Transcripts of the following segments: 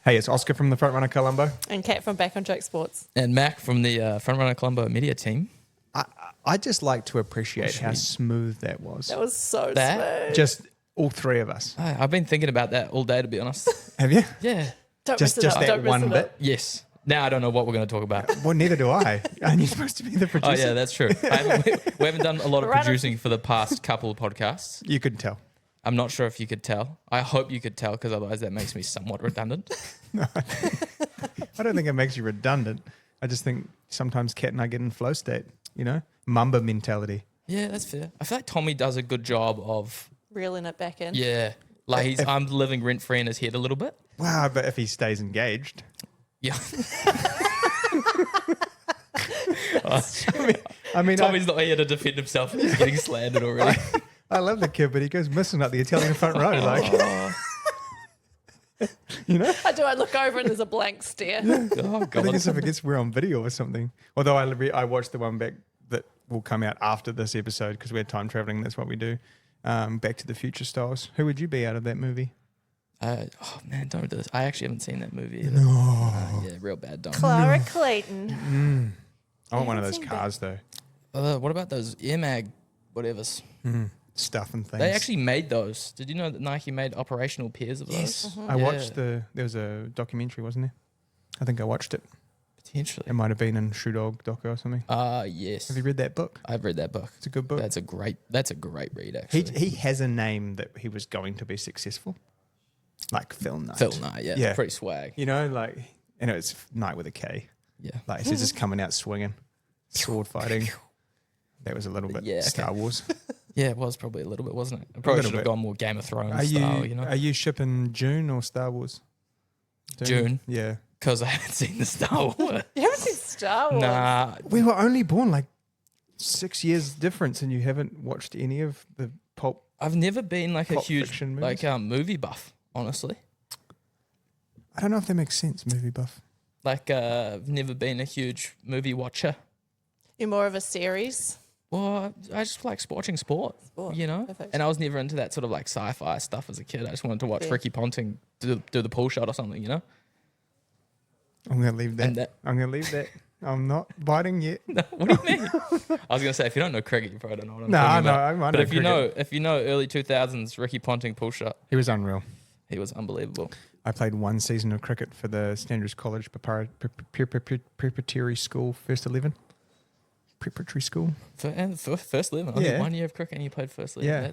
Hey, it's Oscar from the Front Runner Colombo. And Kat from Back on Track Sports. And Mac from the Frontrunner Colombo media team. I just like to appreciate how smooth that was. That was so smooth. Just all three of us. I've been thinking about that all day, to be honest. Have you? Yeah. Don't Just mess it up. that Don't mess one it bit? up. Yes. Now I don't know what we're going to talk about. Well, neither do I. Aren't you supposed to be the Oh, producer? yeah, that's true. We haven't done a lot of Right. producing for the past couple of podcasts. You couldn't tell. I'm not sure if you could tell. I hope you could tell, because otherwise that makes me somewhat redundant. I don't think it makes you redundant. I just think sometimes Kat and I get in flow state, Mamba mentality. Yeah, that's fair. I feel like Tommy does a good job of, Reeling it back in. yeah, like I'm living rent-free in his head a little bit. Wow, but if he stays engaged. Yeah. I mean, Tommy's not here to defend himself. He's getting slandered already. I love the kid, but he goes missing up the Italian front row. Like, I do. I look over and there's a blank stare. Oh, I think God. it's if it gets we're on video or something. Although I watched the one back that will come out after this episode because we're time traveling. That's what we do. Back to the Future styles. Who would you be out of that movie? Oh, man, don't do this. I actually haven't seen that movie either. No. Yeah, real bad. Don't. Clara Clayton. I want one of those haven't seen cars though. What about those Air Mag whatevers? Stuff and things. They actually made those. Did you know that Nike made operational pairs of those? Yes. I watched there was a documentary, wasn't there? I think I watched it. Potentially. It might have been in Shoe Dog doco or something. Yes. Have you read that book? I've read that book. It's a good book. That's a great read, actually. He has a name that he was going to be successful. Like Phil Knight. Phil Knight, yeah. Yeah. Pretty swag. And it's Knight with a K. Yeah. Like he's just coming out swinging, sword fighting. That was a little bit Yeah, okay. Star Wars. Yeah, it was probably a little bit, wasn't it? I probably little should have bit. gone more Game of Thrones Are style, Are you shipping June or Star Wars? June. Yeah. Because I haven't seen the Star Wars. You haven't seen Star Wars? Nah. We were only born like 6 years difference, and you haven't watched any of the pulp. I've never been like a Pulp huge fiction movies? movie buff, honestly. I don't know if that makes sense, movie buff. Like, I've never been a huge movie watcher. You're more of a series. Well, I just like watching sport, Perfect. And I was never into that sort of like sci-fi stuff as a kid. I just wanted to watch Yeah. Ricky Ponting do the pull shot or something, I'm going to leave that. And that- I'm going to leave that. I'm not biting yet. What do you mean? I was going to say, if you don't know cricket, you probably don't know what I'm No, talking no, about. I might But know if you know early 2000s Ricky Ponting pull shot, He was unreal. he was unbelievable. I played one season of cricket for the Standards College Preparatory School First 11. Preparatory school. And first 11, only Yeah. 1 year of cricket and you played first 11. Yeah.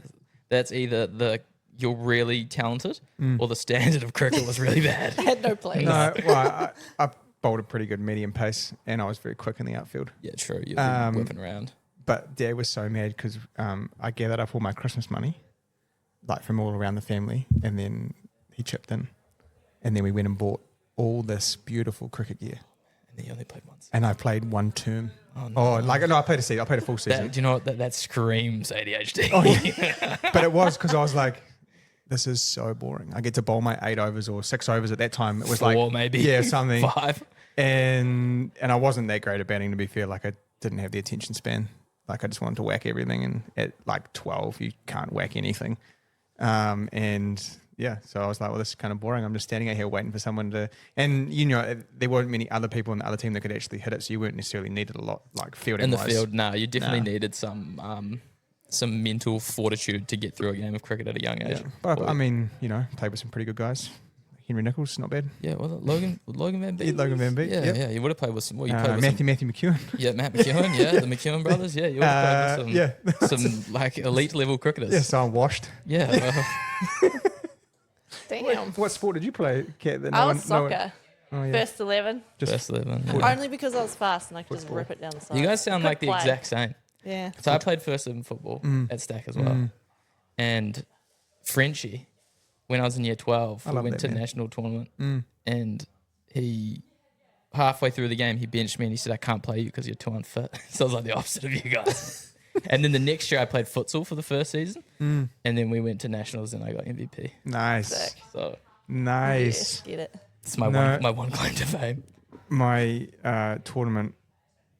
That's either you're really talented or the standard of cricket was really bad. I had no place. No, well, I bowled a pretty good medium pace and I was very quick in the outfield. Yeah, true. You've been whipping around. But Dad was so mad because I gathered up all my Christmas money, like from all around the family, and then he chipped in. And then we went and bought all this beautiful cricket gear. And then you only played once. And I played one term. Oh, no. I played a season. I played a full season. Do you know what? That screams ADHD. Oh, yeah. But it was because I was like, this is so boring. I get to bowl my 8 overs or 6 overs at that time. It was 4 like, maybe. yeah, something. 5. And I wasn't that great at batting, to be fair. Like I didn't have the attention span. Like I just wanted to whack everything. And at like 12, you can't whack anything. And yeah, so I was like, well, this is kind of boring. I'm just standing out here waiting for someone to, and there weren't many other people in the other team that could actually hit it. So you weren't necessarily needed a lot, like fielding In the wise. field, no, you definitely needed some mental fortitude to get through a game of cricket at a young age. Yeah. But I mean, played with some pretty good guys. Henry Nichols, not bad. Yeah, was it Logan Van Beek? Yeah, Logan Van Beek, Yeah, yep. yeah. You would have played with some. Well, you played with Matthew McEwen. Yeah, Matt McEwen. Yeah, the McEwen brothers. Yeah, you would have played with some like elite level cricketers. Yeah, so I'm washed. Yeah. Well, Damn. What sport did you play, Kat? I was soccer. Oh, yeah. First 11. First 11. Yeah. Only because I was fast and I could just rip it down the side. You guys sound Good like the play. exact same. Yeah. So I played first 11 football at Stack as well. And Frenchie, when I was in year 12, we love went that, to man. national tournament and he, halfway through the game, he benched me and he said, I can't play you because you're too unfit. So I was like the opposite of you guys. And then the next year I played futsal for the first season. And then we went to nationals and I got MVP. Nice. Sick. So Nice. Yes, get it. it's my one claim to fame. My tournament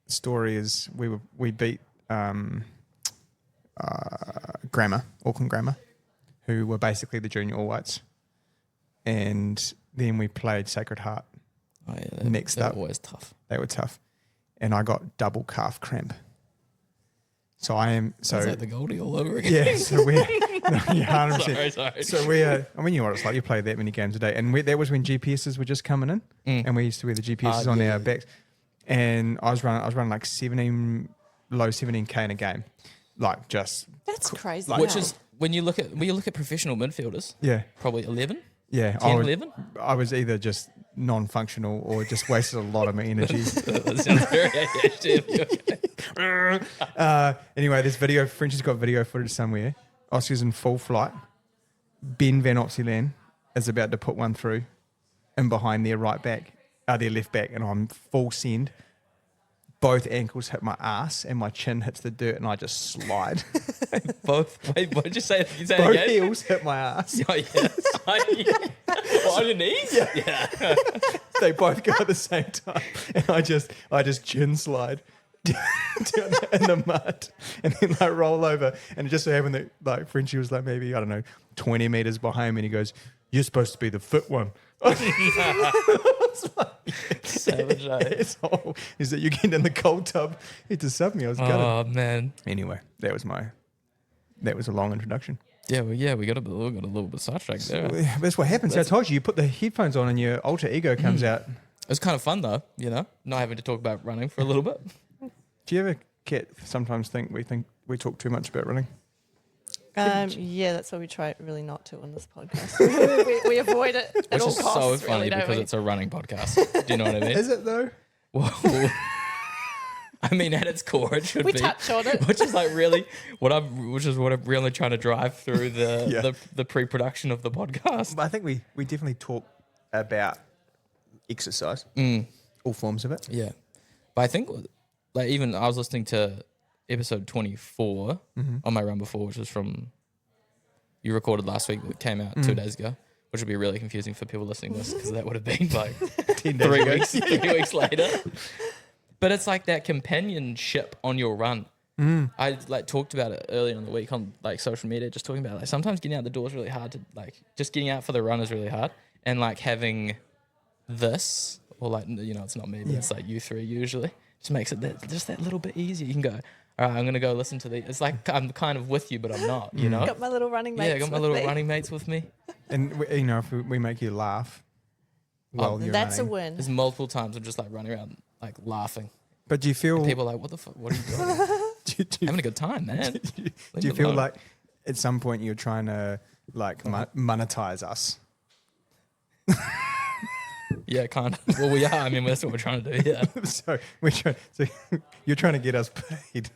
story is we beat Auckland Grammar, who were basically the junior All Whites. and then we played Sacred Heart. Oh yeah, Next they're up. always tough. They were tough, and I got double calf cramp. So I am Is that the Goldie all over again? yeah. So we're 100%. Sorry. So we I mean, you know what it's like. You play that many games a day, and that was when GPSs were just coming in, and we used to wear the GPSs on yeah. our backs. And I was running like low 17K in a game, like just That's crazy. Like- Which is when you look at professional midfielders, yeah, probably 11, yeah. 10, 11. I was either just non-functional or just wasted a lot of my energy. That sounds very ADHD. Anyway, this video, Frenchie's got video footage somewhere. Oscar's in full flight. Ben Van Opsieland is about to put one through, and behind their their left back, and I'm full send. Both ankles hit my ass, and my chin hits the dirt, and I just slide. Both. Wait, what did you say? You say Both it again? heels hit my ass. Oh, yeah. What, on your knees? Yeah. They both go at the same time, and I just chin slide down in the mud, and then like roll over, and it just so happened that like Frenchie was like maybe 20 meters behind me, and he goes, "You're supposed to be the fit one." Savage, eh? Asshole. Is that you get in the cold tub? He had to sub me. I was gutted. Oh man. Anyway, that was a long introduction. Yeah, we got a little bit sidetracked there. Well, that's what happens. I told you put the headphones on and your alter ego comes out. It was kind of fun though, not having to talk about running for a little bit. Do you ever, Kat, sometimes think we talk too much about running? Yeah, that's why we try really not to on this podcast. we avoid it at Which all is costs. so funny really, don't because we? it's a running podcast. Do you know what I mean? Is it though? Well, I mean, at its core, it should We be. touch on it. Which is like really what I'm really trying to drive through the pre-production of the podcast. But I think we definitely talk about exercise, all forms of it. Yeah, but I think like even I was listening to episode 24 on my run before, which was from you recorded last week, that came out 2 days ago, which would be really confusing for people listening to this because that would have been like 10 days 3 ago. weeks, 3 weeks later. But it's like that companionship on your run. I like talked about it earlier in the week on like social media, just talking about like sometimes getting out the door is really hard to like just getting out for the run is really hard, and like having this or like it's not me, but it's like you three usually just makes it just that little bit easier. You can go, all right, I'm gonna go listen to the. It's like I'm kind of with you, but I'm not. You know. Got my little running mates. Yeah, I got my with little me. running mates with me. And if we make you laugh while you're That's running. a win. There's multiple times I'm just like running around like laughing. But do you feel? And people are like, what the fuck? What are you doing? do Having a good time, man. you feel like at some point you're trying to like monetize us? Yeah, kind of. Well, we are. I mean, that's what we're trying to do. Yeah. So you're trying to get us paid,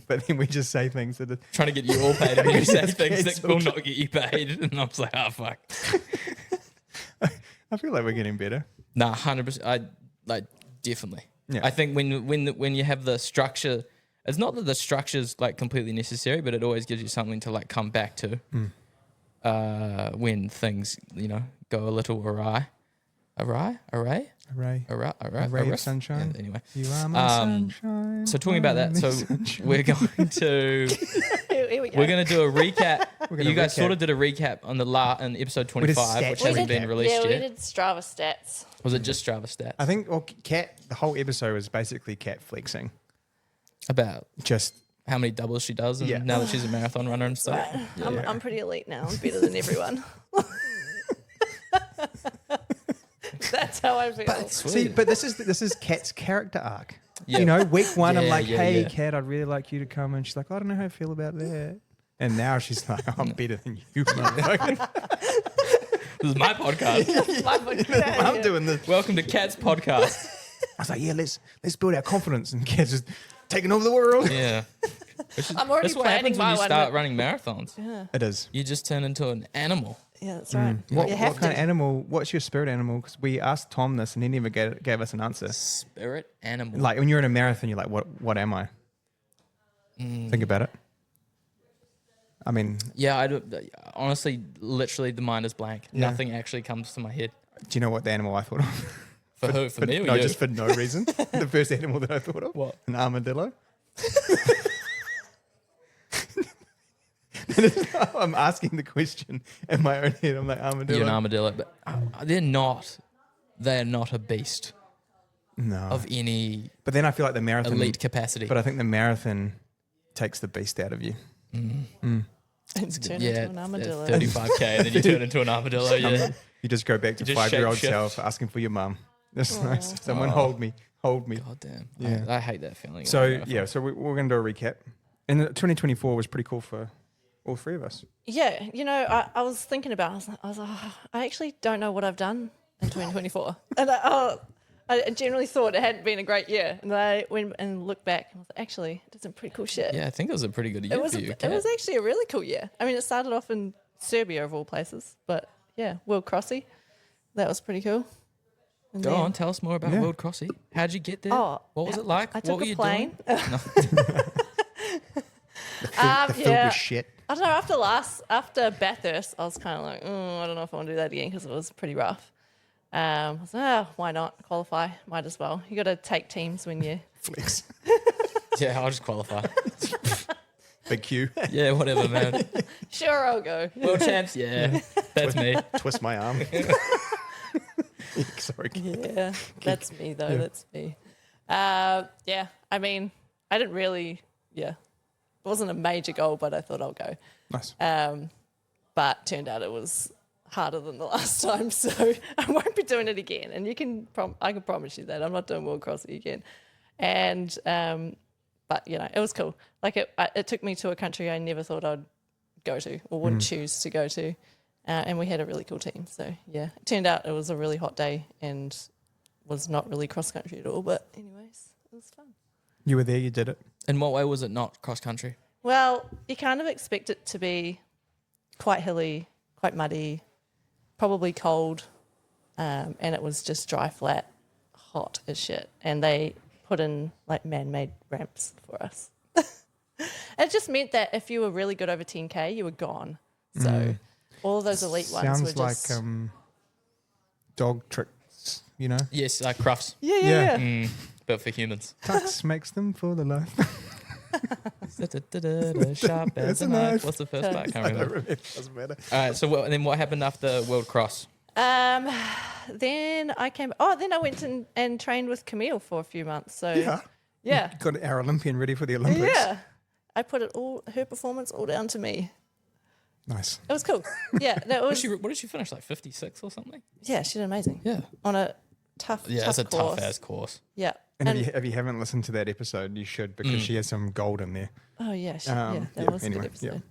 but then we just say things that are, Trying to get you all paid, and you say Just things that cancelled. will not get you paid, and I was like, oh fuck. I feel like we're getting better. Nah, 100%. I like definitely. Yeah. I think when you have the structure, it's not that the structure's like completely necessary, but it always gives you something to like come back to when things go a little awry. Array of sunshine. Yeah, anyway, You are my sunshine. so talking about that, so we're going to Here we go. we're going to do a recap. gonna You guys recap. sort of did a recap on the in episode did 25, which stats hasn't recap. been released yeah, we yet. did Strava stats. Was it just Strava stats? I think Kat, the whole episode was basically Kat flexing. About Just how many doubles she does, and Yeah. now that she's a marathon runner and stuff. Right. I'm pretty elite now. I'm better than everyone. That's how I feel. see, but this is Kat's character arc. Yeah. Week one, I'm Yeah, like, yeah, hey, yeah. Kat, I'd really like you to come. And she's like, I don't know how I feel about that. And now she's like, I'm better than you. motherfucker. This is my podcast. My podcast. I'm doing this. Welcome to Kat's podcast. I was like, yeah, let's build our confidence. And Kat's just taking over the world. Yeah. I'm already That's what planning happens when my you one. start running marathons. Yeah. It is. You just turn into an animal. Yeah, that's right. What You have kind to. of animal? What's your spirit animal? Because we asked Tom this and he never gave us an answer. Spirit animal. Like when you're in a marathon, you're like, what am I? Think about it. I mean, Yeah, honestly, literally, the mind is blank. Yeah. Nothing actually comes to my head. do you know what the animal I thought of? For who? For me or no, you? just for no reason. The first animal that I thought of. What? An armadillo. I'm asking the question in my own head. I'm like, armadillo. You're an armadillo, but they're not a beast No. of any But then I feel like the marathon... elite capacity. But I think the marathon takes the beast out of you. And turn into an armadillo. 35k, and then you turn into an armadillo. Yeah. You just go back to You just 5-year-old shape self asking for your mum. That's nice. Someone hold me. Hold me. God damn. Yeah. I hate that feeling. So, yeah, so we're going to do a recap. And 2024 was pretty cool for all three of us. Yeah, I was thinking about it. I was like, I actually don't know what I've done in 2024. And I generally thought it hadn't been a great year. And I went and looked back and I was like, actually, I did some pretty cool shit. Yeah, I think it was a pretty good year for you, It was actually a really cool year. I mean, it started off in Serbia of all places. But, yeah, World Crossy. That was pretty cool. And Go on, tell us more about World Crossy. How'd you get there? Oh, what was it like? I took what were a you plane. doing? The field was shit. I don't know. After Bathurst, I was kind of like, I don't know if I want to do that again because it was pretty rough. I was like, why not qualify? Might as well. You got to take teams when you Flex. Yeah, I'll just qualify. Big Q. Yeah, whatever, man. Sure, I'll go. World champs, yeah. That's me. Twist my arm. Sorry. Yeah, that's me though. Yeah. That's me. Yeah, I mean, I didn't really. Yeah, it wasn't a major goal, but I thought I'll go. Nice. But turned out it was harder than the last time, so I won't be doing it again. And I can promise you that I'm not doing World Crossy again. And but it was cool. Like it took me to a country I never thought I'd go to or wouldn't choose to go to. And we had a really cool team. So, yeah, it turned out it was a really hot day and was not really cross-country at all. But anyways, it was fun. You were there, you did it. In what way was it not cross-country? Well, you kind of expect it to be quite hilly, quite muddy, probably cold, and it was just dry, flat, hot as shit. And they put in, like, man-made ramps for us. It just meant that if you were really good over 10K, you were gone. So... all of those elite ones Sounds were just... like dog tricks, Yes, crufts. Yeah. But for humans. Tux makes them for the life. Sharp as a knife. What's the first part? I can't remember. Doesn't matter. All right, so then what happened after World Cross? Then I went and trained with Camille for a few months. So yeah. Got our Olympian ready for the Olympics. Yeah. I put her performance all down to me. Nice. It was cool. Yeah. That was, What did she finish, like 56 or something? yeah, she did amazing. Yeah. On a tough It's a course. tough-ass course. Yeah. And if you haven't listened to that episode, you should because she has some gold in there. Oh, yeah. That was a anyway, good episode.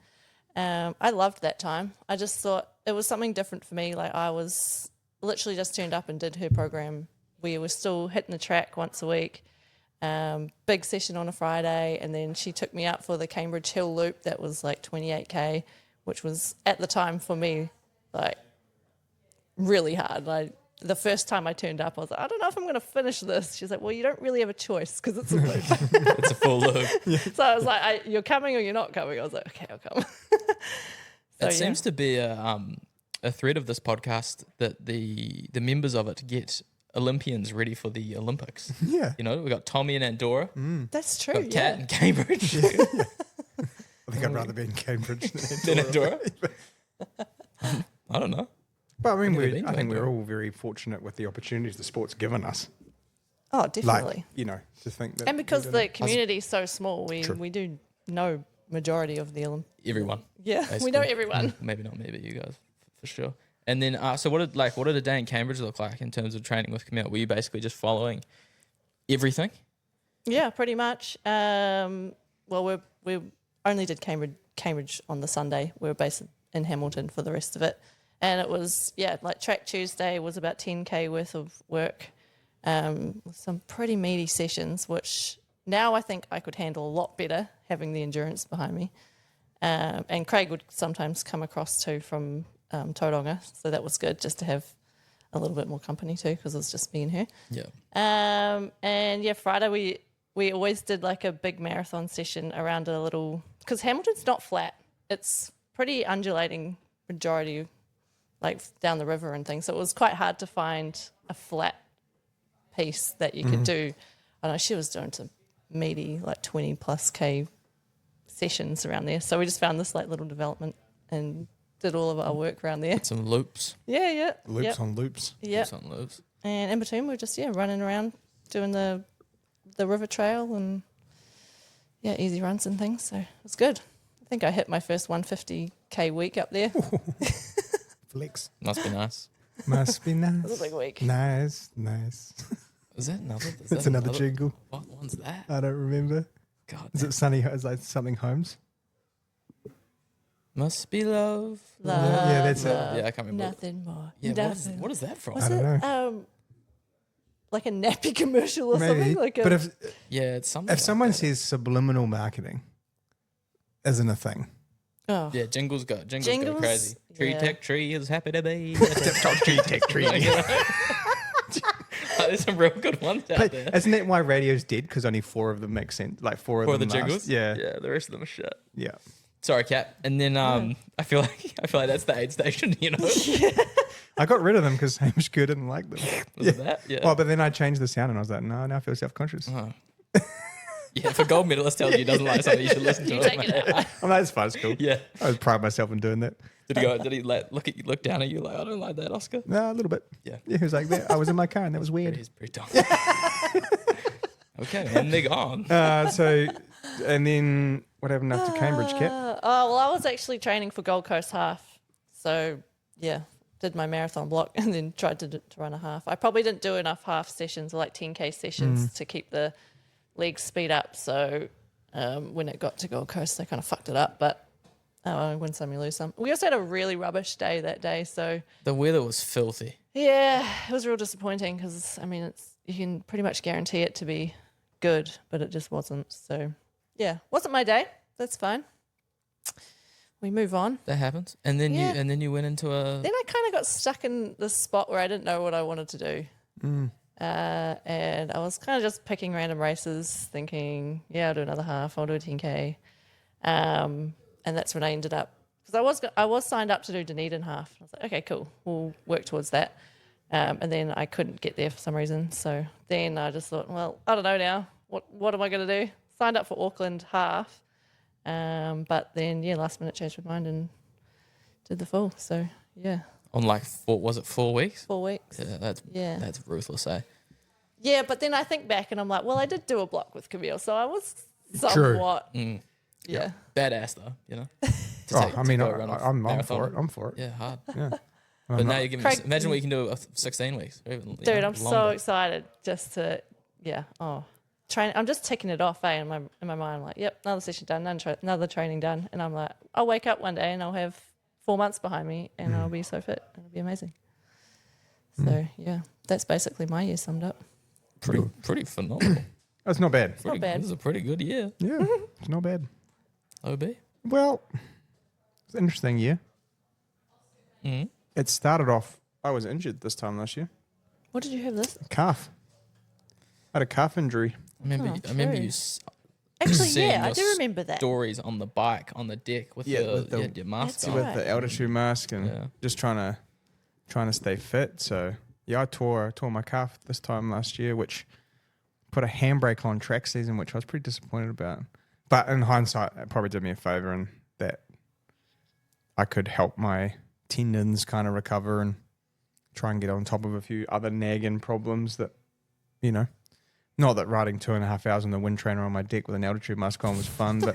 I loved that time. I just thought it was something different for me. Like I was literally just turned up and did her program. We were still hitting the track once a week. Big session on a Friday. And then she took me out for the Cambridge Hill Loop. That was like 28K, which was at the time for me, like really hard. The first time I turned up, I was like, I don't know if I'm going to finish this. She's like, well, you don't really have a choice because it's a loop. It's a full loop. So I was like, you're coming or you're not coming. I was like, okay, I'll come. It seems to be a thread of this podcast that the members of it get Olympians ready for the Olympics. Yeah. We got Tommy in Andorra, That's true. got Kat in Cambridge, I think I'd rather be in Cambridge than Andorra. I don't know. But I mean, Never been to I think we're Andorra. all very fortunate with the opportunities the sport's given us. Oh, definitely. Like, to think that. And because we the didn't- community is so small, True. we do know majority of the Everyone. Yeah, Basically. we know everyone. Maybe not me, but you guys for sure. And then, so what did a day in Cambridge look like in terms of training with Camille? Were you basically just following everything? Yeah, pretty much. Well, we only did Cambridge on the Sunday. We were based in Hamilton for the rest of it. And it was, like Track Tuesday was about 10K worth of work, with some pretty meaty sessions, which now I think I could handle a lot better having the endurance behind me. And Craig would sometimes come across too from Tauranga, so that was good just to have a little bit more company too because it was just me and her. Yeah. And Friday we always did like a big marathon session around a little, because Hamilton's not flat, it's pretty undulating majority, like down the river and things. So it was quite hard to find a flat piece that you could do. I know she was doing some meaty like 20 plus K sessions around there. So we just found this like little development and did all of our work around there. Some loops. Yeah. Loops Yep. on loops. Yep. Loops on loops. And in between, we're just running around doing the river trail and easy runs and things. So it was good. I think I hit my first 150k week up there. Flex. Must be nice. Must be It was nice. a big week. Nice. Is that another? That's another jingle. What one's that? I don't remember. God. Is it Sunny? Is like something Holmes? Must be love. Love, Yeah, that's it. love, Yeah, I can't remember. Nothing more. Yeah, nothing. what is that from? Was I don't it know. like a nappy commercial or Maybe. something? Like But Yeah, it's something. if someone says subliminal marketing isn't a thing. oh. Yeah, jingles go Jingles, crazy. Tree yeah. tech tree is happy to be. Tech tree. There's some real good ones out But there. isn't that why radio's dead? Because only 4 of them make sense. Like 4 of For the them last. jingles. Yeah. Yeah, the rest of them are shit. Yeah. Sorry, Kat. And then I feel like that's the aid station. You know, I got rid of them because Hamish Kerr didn't like them. was it that? Yeah. Oh, but then I changed the sound and I was like, no, now I feel self-conscious. Oh. Yeah, if a gold medalist tells you he doesn't like something, you should listen to You it. take it out. I'm like, it's fine, it's cool. Yeah. I would pride myself in doing that. Did he look down at you like, I don't like that, Oscar? No, a little bit. Yeah. Yeah, he was like that. I was in my car and that was weird. He's pretty dumb. Okay, and they're gone. And then what happened after Cambridge, Kat? Well, I was actually training for Gold Coast half. So, did my marathon block and then tried to run a half. I probably didn't do enough half sessions or like 10K sessions to keep the legs speed up. So, when it got to Gold Coast, they kind of fucked it up. But win some, you lose some. We also had a really rubbish day that day. So, The weather was filthy. yeah, it was real disappointing because, I mean, you can pretty much guarantee it to be good, but it just wasn't. So, wasn't my day. That's fine. We move on. That happens. And then Yeah. you went into a Then I kind of got stuck in this spot where I didn't know what I wanted to do. And I was kind of just picking random races, thinking, I'll do another half, I'll do a 10K. And that's when I ended up, because I was signed up to do Dunedin half. I was like, okay, cool, we'll work towards that. And then I couldn't get there for some reason. So then I just thought, well, I don't know now. What am I going to do? Signed up for Auckland half. But then, last minute changed my mind and did the full. So, on like 4 weeks? 4 weeks. Yeah, that's ruthless, eh? Yeah, but then I think back and I'm like, well, I did do a block with Camille, so I was somewhat, yeah. Badass though, you know. I'm for it. I'm for it. Yeah, hard. Yeah. But now you're giving Craig- imagine what you can do with 16 weeks. Or even, Dude, I'm so longer. excited just to, train. I'm just ticking it off, in my mind. I'm like, yep, another session done, another training done, and I'm like, I'll wake up one day and I'll have 4 months behind me, and I'll be so fit, and it'll be amazing. So that's basically my year summed up. Pretty phenomenal. That's not bad. Pretty, bad. This is a pretty good year. Yeah, it's not bad. OB. Well, it's an interesting year. Mm-hmm. It started off, I was injured this time last year. What did you have this? Calf. I had a calf injury. I remember true. you Actually, seeing I your do remember that. stories on the bike on the deck with Yeah, your, with the- you had your mask That's on. right. With the altitude mask and Yeah. just trying to stay fit. So I tore my calf this time last year, which put a handbrake on track season, which I was pretty disappointed about. But in hindsight, it probably did me a favor in that I could help my tendons kind of recover and try and get on top of a few other nagging problems that, not that riding 2.5 hours on the wind trainer on my deck with an altitude mask on was fun, but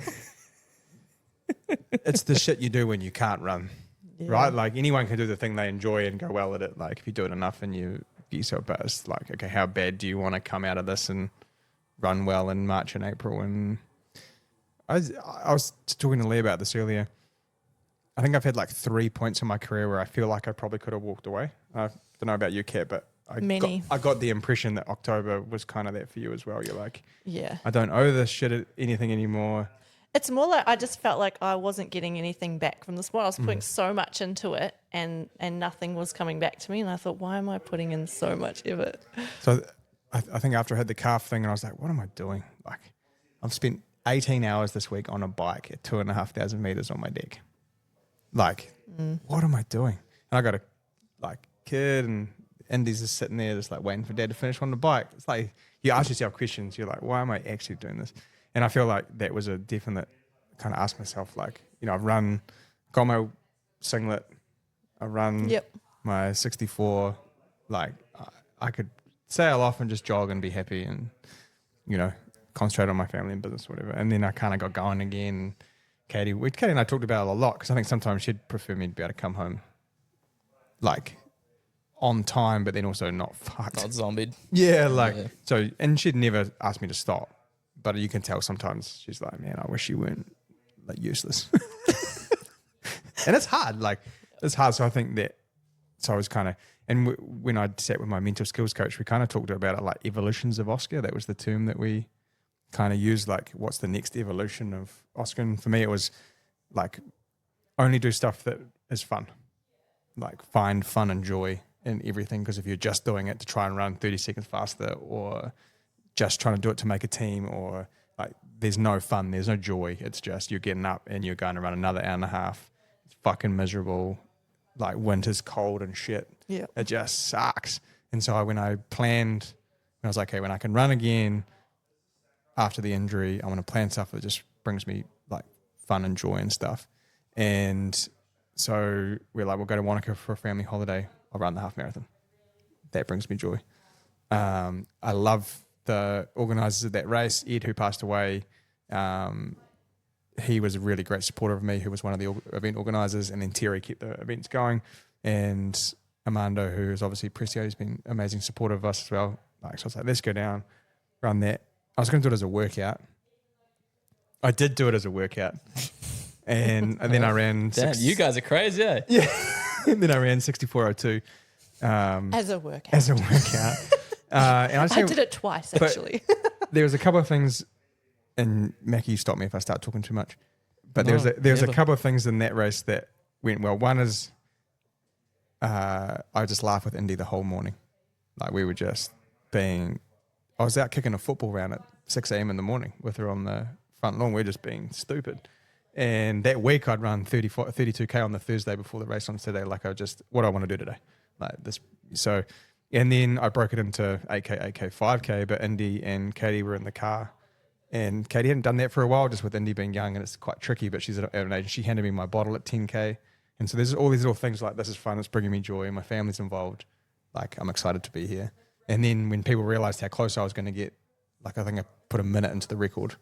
it's the shit you do when you can't run, right? Like anyone can do the thing they enjoy and go well at it. Like if you do it enough and you get yourself better, it's like, okay, how bad do you want to come out of this and run well in March and April? And I was talking to Lee about this earlier. I think I've had like 3 points in my career where I feel like I probably could have walked away. I don't know about you, Kat, but I got the impression that October was kind of that for you as well. You're like, I don't owe this shit anything anymore. It's more like I just felt like I wasn't getting anything back from the sport. I was putting so much into it and nothing was coming back to me. And I thought, why am I putting in so much effort? So I think after I had the calf thing and I was like, what am I doing? Like I've spent 18 hours this week on a bike at 2,500 meters on my deck. Like, what am I doing? And I got a kid and Indy's just sitting there just like waiting for dad to finish on the bike. It's like you ask yourself questions. You're like, why am I actually doing this? And I feel like that was a definite kind of ask myself, like, I've got my singlet, I run my 64, like I could sail off and just jog and be happy and, concentrate on my family and business, whatever. And then I kind of got going again. Katie and I talked about it a lot because I think sometimes she'd prefer me to be able to come home like on time, but then also not fucked. Not zombied. Yeah, so, and she'd never ask me to stop, but you can tell sometimes she's like, man, I wish you weren't like useless. And it's hard, So I think that, so I was kind of, and when I sat with my mental skills coach, we kind of talked about it like evolutions of Oscar. That was the term that we kind of used, like what's the next evolution of Oscar. And for me, it was like only do stuff that is fun, like find fun and joy in everything. Because if you're just doing it to try and run 30 seconds faster or just trying to do it to make a team or like there's no fun, there's no joy. It's just you're getting up and you're going to run another hour and a half. It's fucking miserable. Like winter's cold and shit. Yeah. It just sucks. And so when I was like, hey, when I can run again after the injury, I want to plan stuff that just brings me like fun and joy and stuff. And so we're like, we'll go to Wanaka for a family holiday. I'll run the half marathon. That brings me joy. I love the organisers of that race, Ed, who passed away. He was a really great supporter of me, who was one of the event organisers, and then Terry kept the events going, and Armando, who is obviously Precio, has been amazing supporter of us as well. Like, so I was like, let's go down, run that. I was going to do it as a workout. I did do it as a workout, and then I ran. Damn, you guys are crazy, eh? Yeah, and then I ran 64:02 As a workout. And I did it twice, actually. There was a couple of things. And Mackie, you stop me if I start talking too much. But there was a couple of things in that race that went well. One is I just laughed with Indy the whole morning. Like we were just I was out kicking a football round at 6 a.m. in the morning with her on the front lawn. We were just being stupid. And that week I'd run 32K on the Thursday before the race on Saturday. Like what do I want to do today? Like this. So, and then I broke it into 8K, 5K, but Indy and Katie were in the car. And Katie hadn't done that for a while, just with Indy being young, and it's quite tricky, but she's at an age. She handed me my bottle at 10K. And so there's all these little things like, this is fun, it's bringing me joy, my family's involved. Like, I'm excited to be here. And then when people realized how close I was going to get, like I think I put a minute into the record.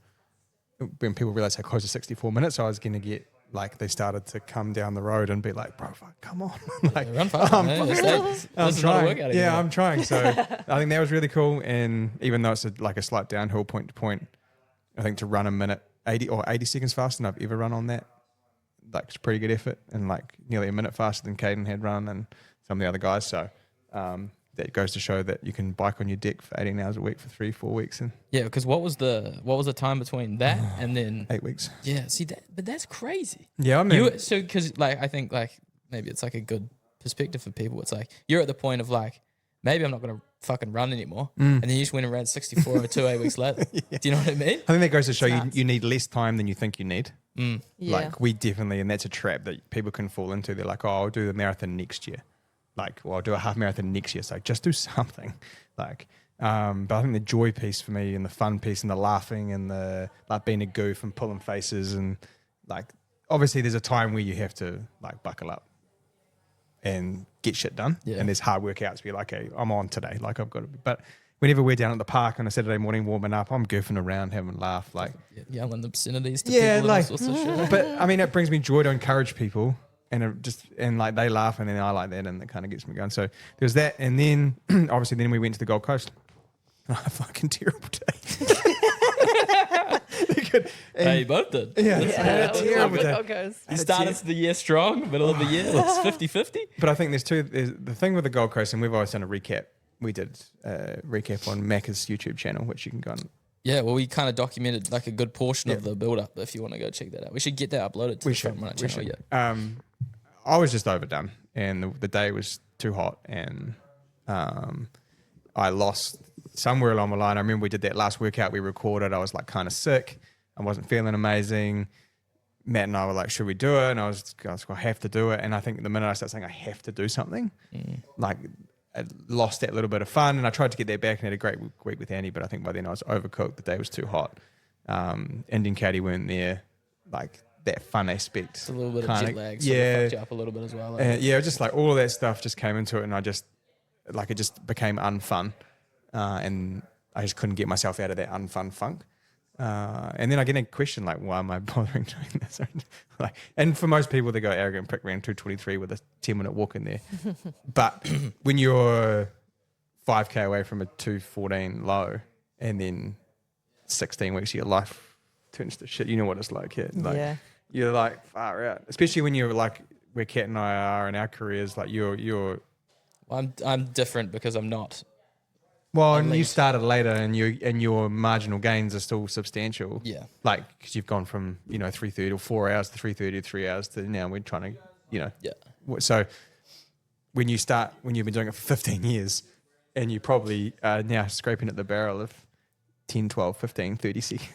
When people realized how close to 64 minutes I was going to get, like they started to come down the road and be like, bro, fuck, come on. Like, run fast, I'm trying. Yeah, I'm trying. So I think that was really cool. And even though it's like a slight downhill point to point, I think to run a minute 80 seconds faster than I've ever run on that, like it's a pretty good effort, and like nearly a minute faster than Caden had run and some of the other guys. So that goes to show that you can bike on your deck for 18 hours a week for 3-4 weeks. And yeah, because what was the time between that and then 8 weeks? Yeah, see that, but that's crazy. Yeah, I mean, because like I think like maybe it's like a good perspective for people. It's like you're at the point of like, maybe I'm not going to fucking run anymore. And then you just went and ran 64 or 2 8 weeks later. Yeah. Do you know what I mean? I think that goes to show you need less time than you think you need. Yeah. Like we definitely, and that's a trap that people can fall into. They're like, oh, I'll do the marathon next year. Like, well, I'll do a half marathon next year. So just do something. Like, but I think the joy piece for me and the fun piece and the laughing and the like being a goof and pulling faces and like, obviously there's a time where you have to like buckle up and get shit done. Yeah. And there's hard workouts where you're like, hey, I'm on today. Like I've got to be. But whenever we're down at the park on a Saturday morning warming up, I'm goofing around, having a laugh. Like yelling obscenities to people like, and all sorts of shit. But I mean, it brings me joy to encourage people and like they laugh and then I like that and it kind of gets me going. So there's that. And then obviously then we went to the Gold Coast. Oh, fucking terrible day. Hey, you both did. Yeah, terrible day. You started the year strong, middle of the year, it was 50-50. But I think there's the thing with the Gold Coast, and we've always done a recap. We did a recap on Macca's YouTube channel, which you can go on. Yeah, well, we kind of documented like a good portion of the build-up. If you want to go check that out, we should get that uploaded to the Front Runner channel. Yeah. I was just overdone, and the day was too hot, and I lost somewhere along the line. I remember we did that last workout we recorded. I was like kind of sick. I wasn't feeling amazing. Matt and I were like, should we do it? And I was like, I have to do it. And I think the minute I started saying I have to do something, like I lost that little bit of fun. And I tried to get that back and had a great week with Andy, but I think by then I was overcooked. The day was too hot. Indy and Katie weren't there. like that fun aspect. It's a little bit of kinda- jet lag. Sort of fucked you up a little bit as well. Like. yeah, just like all of that stuff just came into it, and it just became unfun, and I just couldn't get myself out of that unfun funk. And then I get a question like, why am I bothering doing this? Like, and for most people, they go arrogant prick ran 2:23 with a 10-minute walk in there. But when you're 5K away from a 2:14 low, and then 16 weeks of your life turns to shit, you know what it's like. Yeah, like, you're like far out, especially when you're like where Kat and I are in our careers. Like you're. I'm different because I'm not. Well, and you started later, and your marginal gains are still substantial. Yeah. Like, because you've gone from 3:30 or 4 hours to 3:30 to 3 hours to now we're trying to Yeah. So when you've been doing it for 15 years, and you probably are now scraping at the barrel of 10, 12, 15, 30 seconds.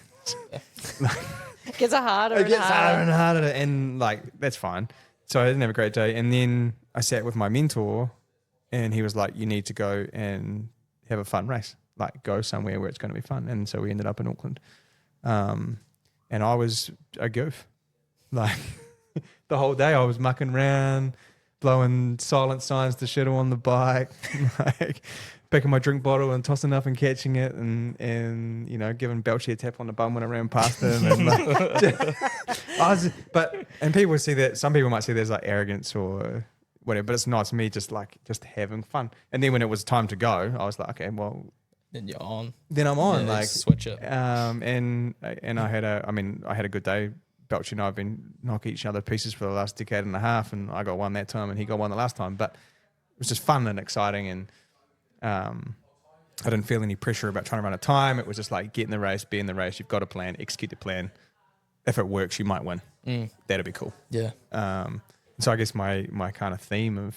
It gets harder It gets harder and harder, and like that's fine. So I didn't have a great day, and then I sat with my mentor, and he was like, "You need to go and have a fun race, like go somewhere where it's going to be fun." And so we ended up in Auckland, and I was a goof, like the whole day I was mucking around, blowing silent signs to Shadow on the bike, like picking my drink bottle and tossing up and catching it, and giving Belchie a tap on the bum when I ran past him. And and people would see that. Some people might see there's like arrogance or whatever, but it's not. It's me just having fun. And then when it was time to go, I was like, okay, well, Then you're on. then I'm on. Yeah, like switch it. and I had a good day. Belch and I have been knocking each other to pieces for the last decade and a half, and I got one that time, and he got one the last time. But it was just fun and exciting, and I didn't feel any pressure about trying to run a time. It was just like get in the race, be in the race. You've got a plan, execute the plan. If it works, you might win. That'd be cool. Yeah. So I guess my kind of theme of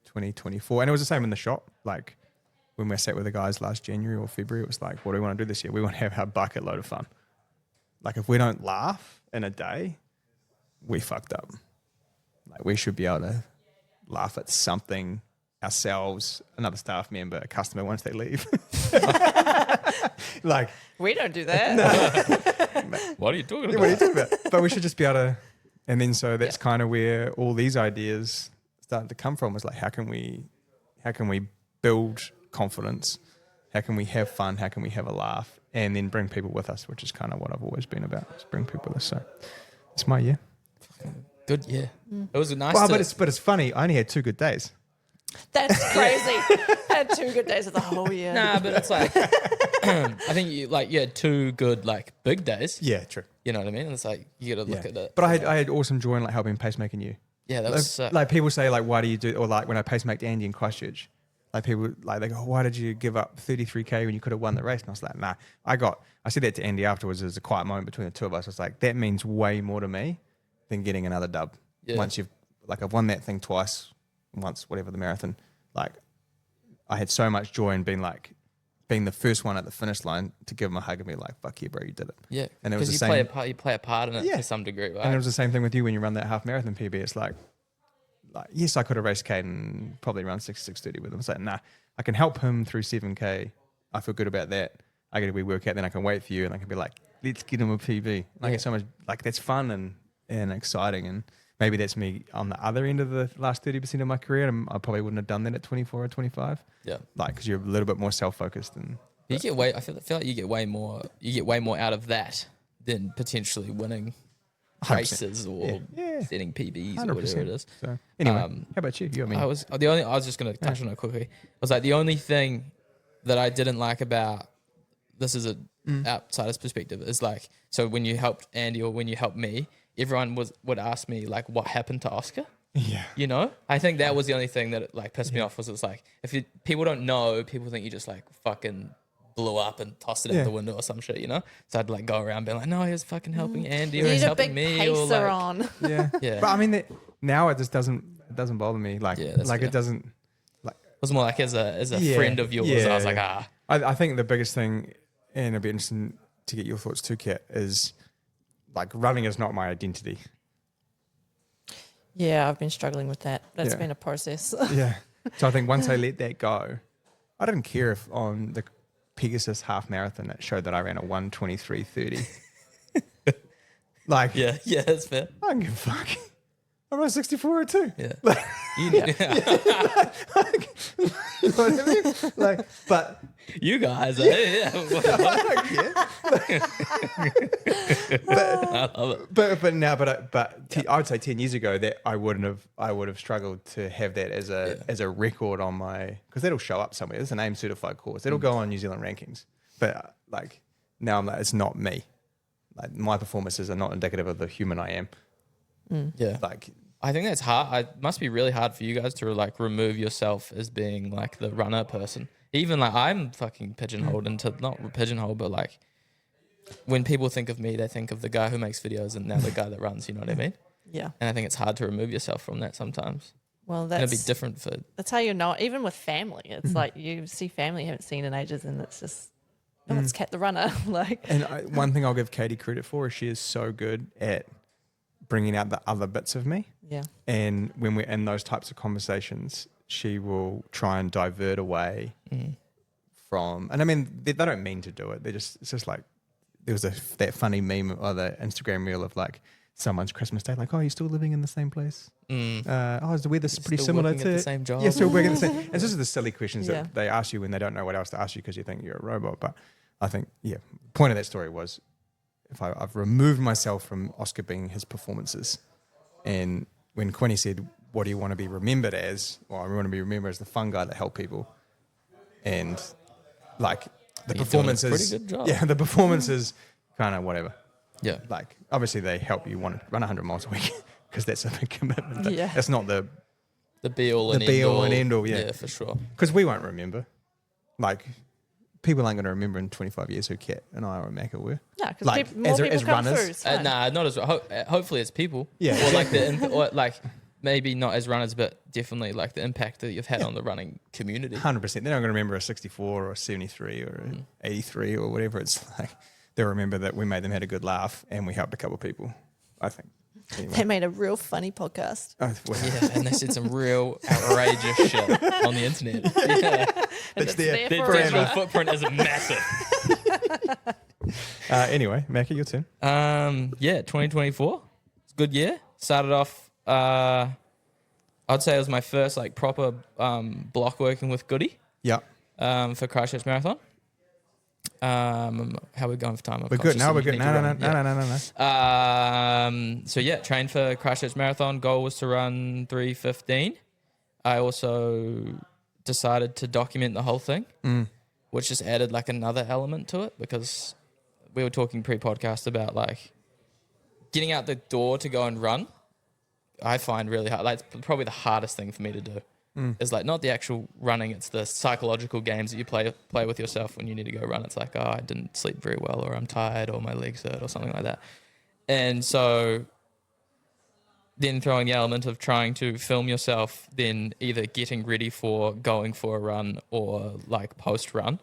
2024, and it was the same in the shop. Like when we sat with the guys last January or February, it was like, what do we want to do this year? We want to have a bucket load of fun. Like if we don't laugh in a day, we fucked up. Like we should be able to laugh at something ourselves, another staff member, a customer once they leave. Like We don't do that. What are you talking about? what are you talking about? But we should just be able to. And then so that's kind of where all these ideas started to come from. Was like how can we build confidence? How can we have fun? How can we have a laugh? And then bring people with us, which is kind of what I've always been about. Is bring people with us. So it's my year. Good, yeah. It was nice. Well, but it's funny. I only had 2 good days. That's crazy. I had 2 good days of the whole year. Nah, but it's like I think you had 2 good like big days. Yeah, true. You know what I mean? And it's like you got to look at it. But I had awesome joy in like helping pacemaking you. Yeah, that was Like people say like, why do you do? Or like when I pacemaked Andy in Christchurch, like people like they go, why did you give up 33K when you could have won the race? And I was like, nah. I said that to Andy afterwards. There's a quiet moment between the two of us. I was like, that means way more to me than getting another dub. Yeah. Once I've won that thing twice, once whatever the marathon. Like I had so much joy in being the first one at the finish line to give him a hug and be like, fuck yeah, bro, you did it. yeah. And it was the you same. you play a part in it Yeah. to some degree, right? And it was the same thing with you when you run that half marathon PB. It's like yes, I could have raced Kate and probably run 6:30 with him. It's like, nah, I can help him through 7K. I feel good about that. I get a wee workout, then I can wait for you and I can be like, let's get him a PB. And I get so much, like that's fun and exciting. And maybe that's me on the other end of the last 30% of my career. I probably wouldn't have done that at 24 or 25. Yeah. Like, because you're a little bit more self-focused. I feel like you get way more out of that than potentially winning 100%. races or Yeah. setting PBs 100%. or whatever it is. So anyway, how about you? I was just going to touch on it quickly. I was like, the only thing that I didn't like about this is an outsider's perspective is like, so when you helped Andy or when you helped me, everyone would ask me like, what happened to Oska? Yeah. You know, I think that was the only thing that like pissed me off was it's like, people don't know, people think you just like fucking blew up and tossed it out the window or some shit, you know? So I'd like go around being like, no, he was fucking helping Andy or You he's need a helping big me. Or pacer like, on. Yeah. Yeah. But I mean, now it just doesn't bother me. Like, Yeah, that's like fair. it doesn't. It was more like as a Yeah, friend of yours, I was like, I think the biggest thing, and it'd be interesting to get your thoughts too, Kat, is like running is not my identity. Yeah, I've been struggling with that. That's Yeah. been a process. Yeah. So I think once I let that go, I didn't care if on the Pegasus half marathon it showed that I ran a 1:23:30. Like, Yeah, that's fair. I don't give a fuck. I'm on 64 too. Yeah. Like, You, you know what I mean? Like, but you guys, yeah. I don't care. I love it. But now, I would say 10 years ago that I would have struggled to have that as a record on my, because that'll show up somewhere. It's an AIM certified course. It'll go on New Zealand rankings. But like now I'm like, it's not me. Like my performances are not indicative of the human I am. Yeah. Like, I think that's hard. It must be really hard for you guys to like remove yourself as being like the runner person. Even like I'm fucking pigeonholed into, not pigeonholed, but like when people think of me, they think of the guy who makes videos and now the guy that runs, you know what I mean? Yeah. And I think it's hard to remove yourself from that sometimes. Well, And it'd be that's different for, how you know. Even with family, it's like you see family you haven't seen in ages, and it's just, oh, it's Kat the runner. Like, and one thing I'll give Katie credit for is she is so good at bringing out the other bits of me. yeah, And when we're in those types of conversations, she will try and divert away from, and I mean, they don't mean to do it. It's just like, there was that funny meme or the Instagram reel of like someone's Christmas Day, like, oh, you're still living in the same place? Oh, is the weather pretty still similar working to at the same job? Yeah, still working at the same. And this is the silly questions Yeah. that they ask you when they don't know what else to ask you because you think you're a robot. But I think, point of that story was if I've removed myself from Oscar being his performances, and when Quinny said, what do you want to be remembered as? Well, I want to be remembered as the fun guy that helped people. And like the You're doing a performances, pretty good job. yeah, the performances kind of whatever. Yeah. Like obviously they help you want to run 100 miles a week because that's a big commitment. But Yeah. that's not the be all and end all, yeah. Yeah, for sure. because we won't remember. Like people aren't going to remember in 25 years who Kat and I or Macca were. no, because Like, more as- people as come runners? through. It's fine. Nah, not as hopefully it's people. Yeah, Or like or like maybe not as runners, but definitely like the impact that you've had on the running community. 100%. They're not going to remember a 64 or a 73 or a 83 or whatever. It's like they'll remember that we made them had a good laugh and we helped a couple of people, I think. Anyway. They made a real funny podcast. Oh, well, Yeah, and they said some real outrageous shit on the internet. Yeah, it's there. their forever. digital footprint is massive. Anyway, Macca, your turn. 2024. It's a good year. Started off. I'd say it was my first like proper block working with Goody Yeah. for Christchurch Marathon. How are we going for time? I'm We're good. conscious No, that we're you good. need No, to no, run. no. Yeah. So yeah, trained for Christchurch Marathon. Goal was to run 3:15. I also decided to document the whole thing, which just added like another element to it because we were talking pre-podcast about like getting out the door to go and run. I find really hard. Like it's probably the hardest thing for me to do. Is like not the actual running, it's the psychological games that you play with yourself when you need to go run. It's like, oh, I didn't sleep very well, or I'm tired, or my legs hurt, or something like that. And so then throwing the element of trying to film yourself, then either getting ready for going for a run or like post run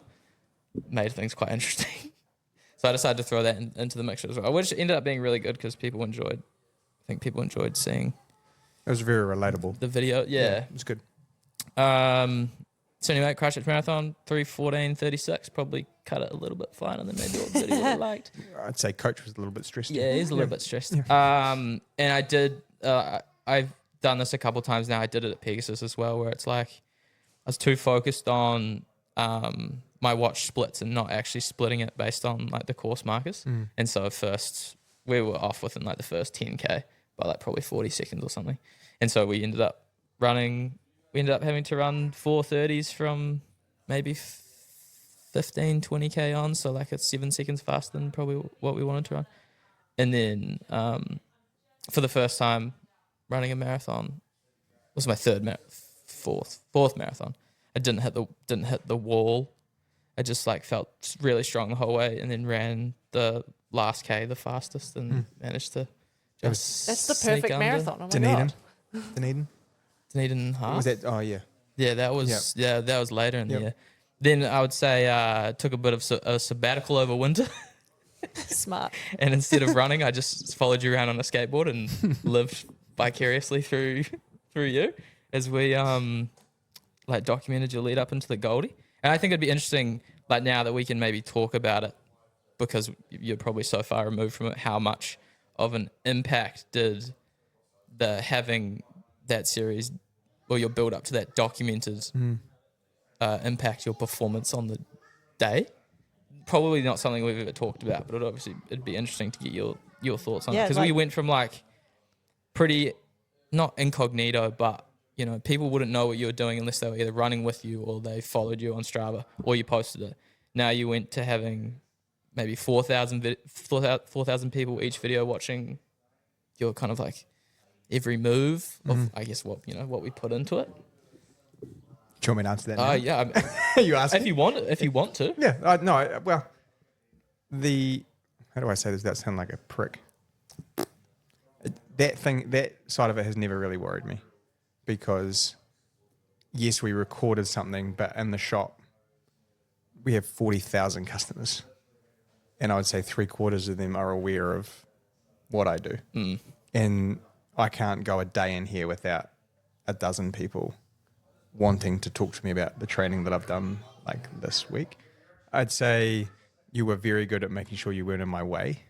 made things quite interesting. So I decided to throw that into the mixture as well, which ended up being really good because I think people enjoyed seeing It was very relatable. the video. Yeah. It was good. So anyway, Christchurch Marathon, 3:14:36, probably cut it a little bit finer than maybe what Video would have liked. I'd say coach was a little bit stressed. Yeah, he's a little bit stressed. And I did, I've done this a couple times now. I did it at Pegasus as well, where it's like I was too focused on my watch splits and not actually splitting it based on like the course markers. And so first we were off within like the first 10K by like probably 40 seconds or something. And so we ended up having to run 4:30s from maybe 15, 20K on. So like it's 7 seconds faster than probably what we wanted to run. And then for the first time running a marathon, it was my fourth marathon. I didn't hit the wall. I just like felt really strong the whole way, and then ran the last K the fastest, and managed to just That's the sneak perfect under. marathon. Oh my Dunedin. god. Dunedin. Dunedin and a half. Was that? Oh, yeah. Yeah, that was that was later in the Yep. year. Then I would say took a bit of a sabbatical over winter, Smart. and instead of running, I just followed you around on a skateboard and lived vicariously through you as we like documented your lead up into the Goldie. And I think it'd be interesting, like now that we can maybe talk about it, because you're probably so far removed from it, how much of an impact did the having that series or your build up to that documented impact your performance on the day? Probably not something we've ever talked about, but it'd be interesting to get your thoughts on it, because we went from like pretty not incognito, but you know, people wouldn't know what you were doing unless they were either running with you or they followed you on Strava or you posted it. Now you went to having maybe 4,000 people each video watching your kind of like every move of, I guess, what we put into it. Do you want me to answer that now? Yeah. You asked if you want to. Yeah. No. Well, how do I say this without sounding like a prick? That side of it has never really worried me, because yes, we recorded something, but in the shop we have 40,000 customers, and I would say 3/4 of them are aware of what I do, and I can't go a day in here without a dozen people wanting to talk to me about the training that I've done like this week. I'd say you were very good at making sure you weren't in my way,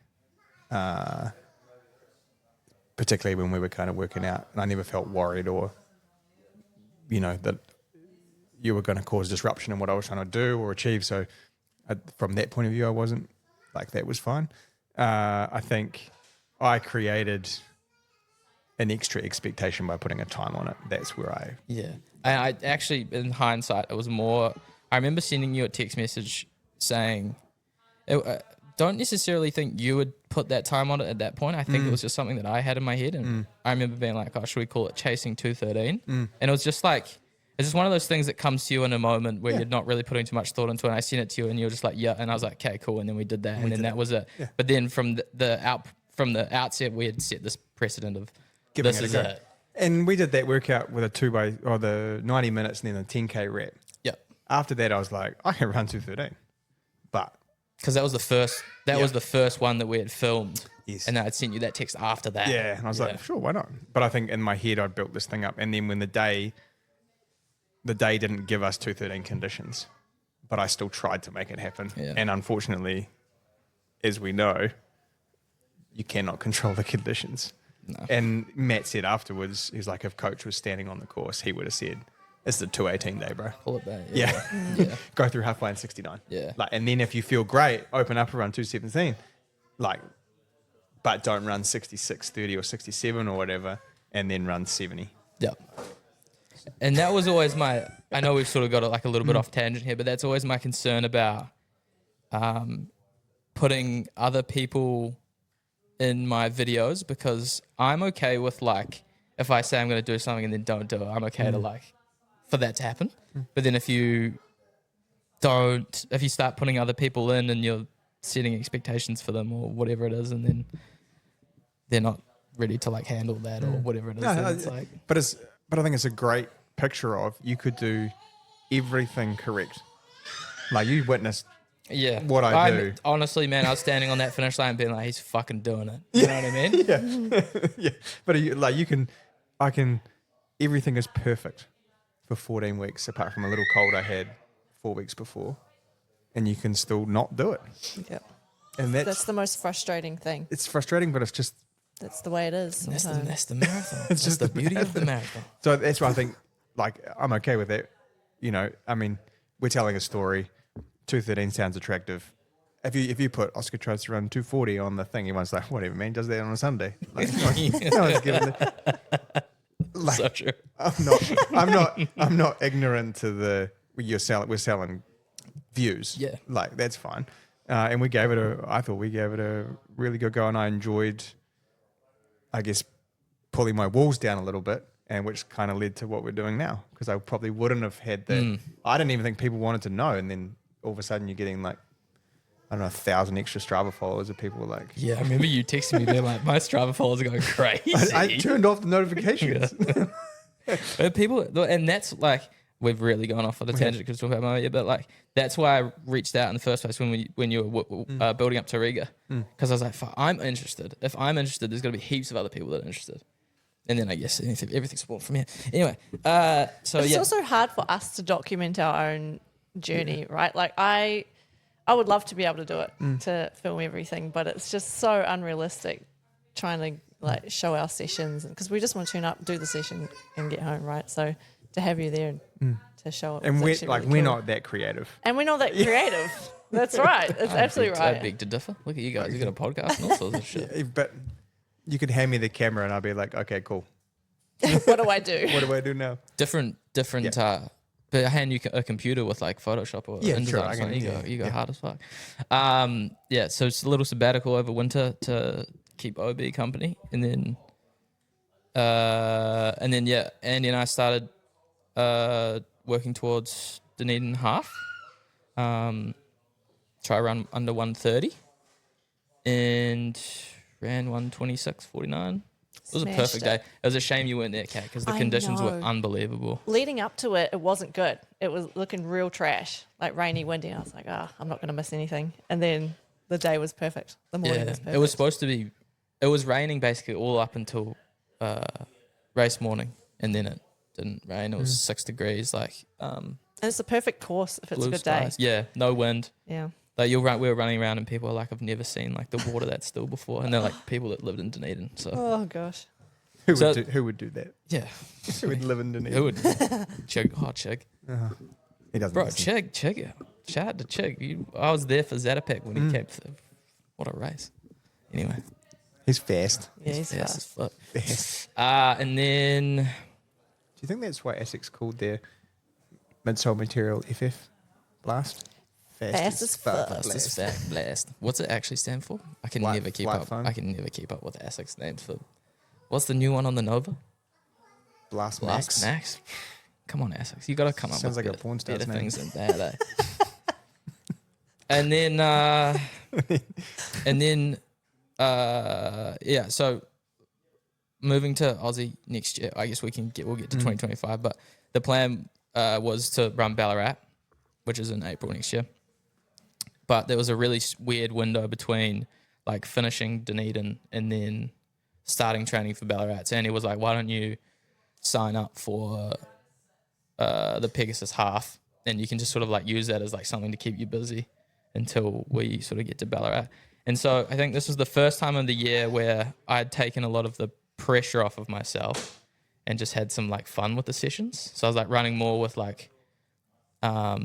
particularly when we were kind of working out, and I never felt worried or, that you were going to cause disruption in what I was trying to do or achieve. So from that point of view, I wasn't like, that was fine. I think I created an extra expectation by putting a time on it. That's where Yeah. And I actually, in hindsight, it was more, I remember sending you a text message saying, don't necessarily think you would put that time on it at that point. I think it was just something that I had in my head. And I remember being like, oh, should we call it Chasing 213? And it was just like, it's just one of those things that comes to you in a moment where you're not really putting too much thought into it. And I sent it to you and you were just like, yeah. And I was like, okay, cool. And then we did that. And then that was it. Yeah. But then from the outset, we had set this precedent of giving this it is a go. it. And we did that workout with the 90 minutes and then the 10K rep. Yep. After that, I was like, I can run 213. But because that was the first. That was the first one that we had filmed. Yes. And then I'd sent you that text after that. Yeah. And I was like, sure, why not? But I think in my head, I built this thing up. And then when the day didn't give us 213 conditions, but I still tried to make it happen. Yeah. And unfortunately, as we know, you cannot control the conditions. No. And Matt said afterwards, he's like, if coach was standing on the course, he would have said, it's the 218 day, bro. Pull it back. Yeah. Go through halfway in 69. Yeah. And then if you feel great, open up around 217. But don't run 66, 30 or 67 or whatever, and then run 70. Yeah. And that was always I know we've sort of got it like a little bit off tangent here, but that's always my concern about putting other people in my videos, because I'm okay with like, if I say I'm going to do something and then don't do it, I'm okay to like, for that to happen. But then if you start putting other people in and you're setting expectations for them or whatever it is, and then they're not ready to like handle that or whatever it is, then it's like. But I think it's a great picture of, you could do everything correct. Like you witnessed what I do. Honestly, man, I was standing on that finish line being like, he's fucking doing it. You know what I mean? Yeah. But everything is perfect for 14 weeks, apart from a little cold I had 4 weeks before, and you can still not do it. Yeah. And that's the most frustrating thing. It's frustrating, but it's just, that's the way it is. That's the marathon. It's just the beauty of the marathon. So that's why I think, like, I'm okay with that. I mean, we're telling a story. 213 sounds attractive. If you put Oska tries to run 240 on the thing, everyone's like, whatever, man, does that on a Sunday. Like, no one's giving it. Like, so true. I'm not ignorant to we're selling views. Yeah. Like, that's fine. And I thought we gave it a really good go, and I enjoyed, I guess, pulling my walls down a little bit, and which kind of led to what we're doing now, because I probably wouldn't have had that. I didn't even think people wanted to know, and then all of a sudden you're getting like, I don't know, 1,000 extra Strava followers, and people were like, yeah, I remember you texting me, being like, my Strava followers are going crazy. I turned off the notifications. People, and that's like, we've really gone off on the tangent because we're talking about my, but like, that's why I reached out in the first place when you were building up to Riga, because I was like, I'm interested. If I'm interested, there's going to be heaps of other people that are interested. And then I guess everything's born from here. Anyway, it's also hard for us to document our own journey, right? Like I would love to be able to do it, to film everything, but it's just so unrealistic trying to like show our sessions because we just want to tune up, do the session, and get home, right? So to have you there and to show it, And was we're actually like really we're cool. not that creative. And we're not that creative. That's right. That's absolutely I right. beg to differ. Look at you guys. You got a podcast and all sorts of shit. But you could hand me the camera and I'll be like, okay, cool. What do I do? What do I do now? Different. But I hand you a computer with like Photoshop or Yeah, InDesign sure, or I can- something. yeah, You go yeah. hard as fuck. So it's a little sabbatical over winter to keep OB company, and then Andy and I started working towards Dunedin half. Try run under 130 and ran 126.49. It was a Smashed perfect day. it. It was a shame you weren't there, Kat, because the I conditions were know. unbelievable. Leading up to it, it wasn't good. It was looking real trash, like rainy, windy. I was like, I'm not going to miss anything. And then the day was perfect. The morning was perfect. It was supposed to be. It was raining basically all up until race morning, and then it didn't rain. It was 6 degrees, And it's the perfect course if it's blue a good skies. day. Yeah, no wind. Yeah. Like we were running around, and people are like, "I've never seen like the water that still before," and they're like people that lived in Dunedin. So Oh gosh. Who So- would do that? yeah, Who would live in Dunedin? who would Chig? Oh, Chig, He doesn't. bro, listen. Chig, yeah. Shout out to Chig. I was there for Zatopek when he came. What a race! Anyway, He's fast. Yeah, he's yes, fast. as fuck. Fast. And then Do you think that's why ASIC's called their midsole material FF Blast? Fast as fuck. Blast is fat blast. What's it actually stand for? I can Flight- never keep flight up. foam? I can never keep up with ASIC's names for. What's the new one on the Nova? Blast Blast Max. Max. Come on, ASICs. You got to come up Sounds with like a better, porn star's better name. things than that. And then, so moving to Aussie next year, I guess we'll get to 2025. But the plan was to run Ballarat, which is in April next year. But there was a really weird window between like finishing Dunedin and then starting training for Ballarat. So Andy was like, why don't you sign up for the Pegasus half, and you can just sort of like use that as like something to keep you busy until we sort of get to Ballarat. And so I think this was the first time of the year where I'd taken a lot of the pressure off of myself and just had some like fun with the sessions. So I was like running more with like, I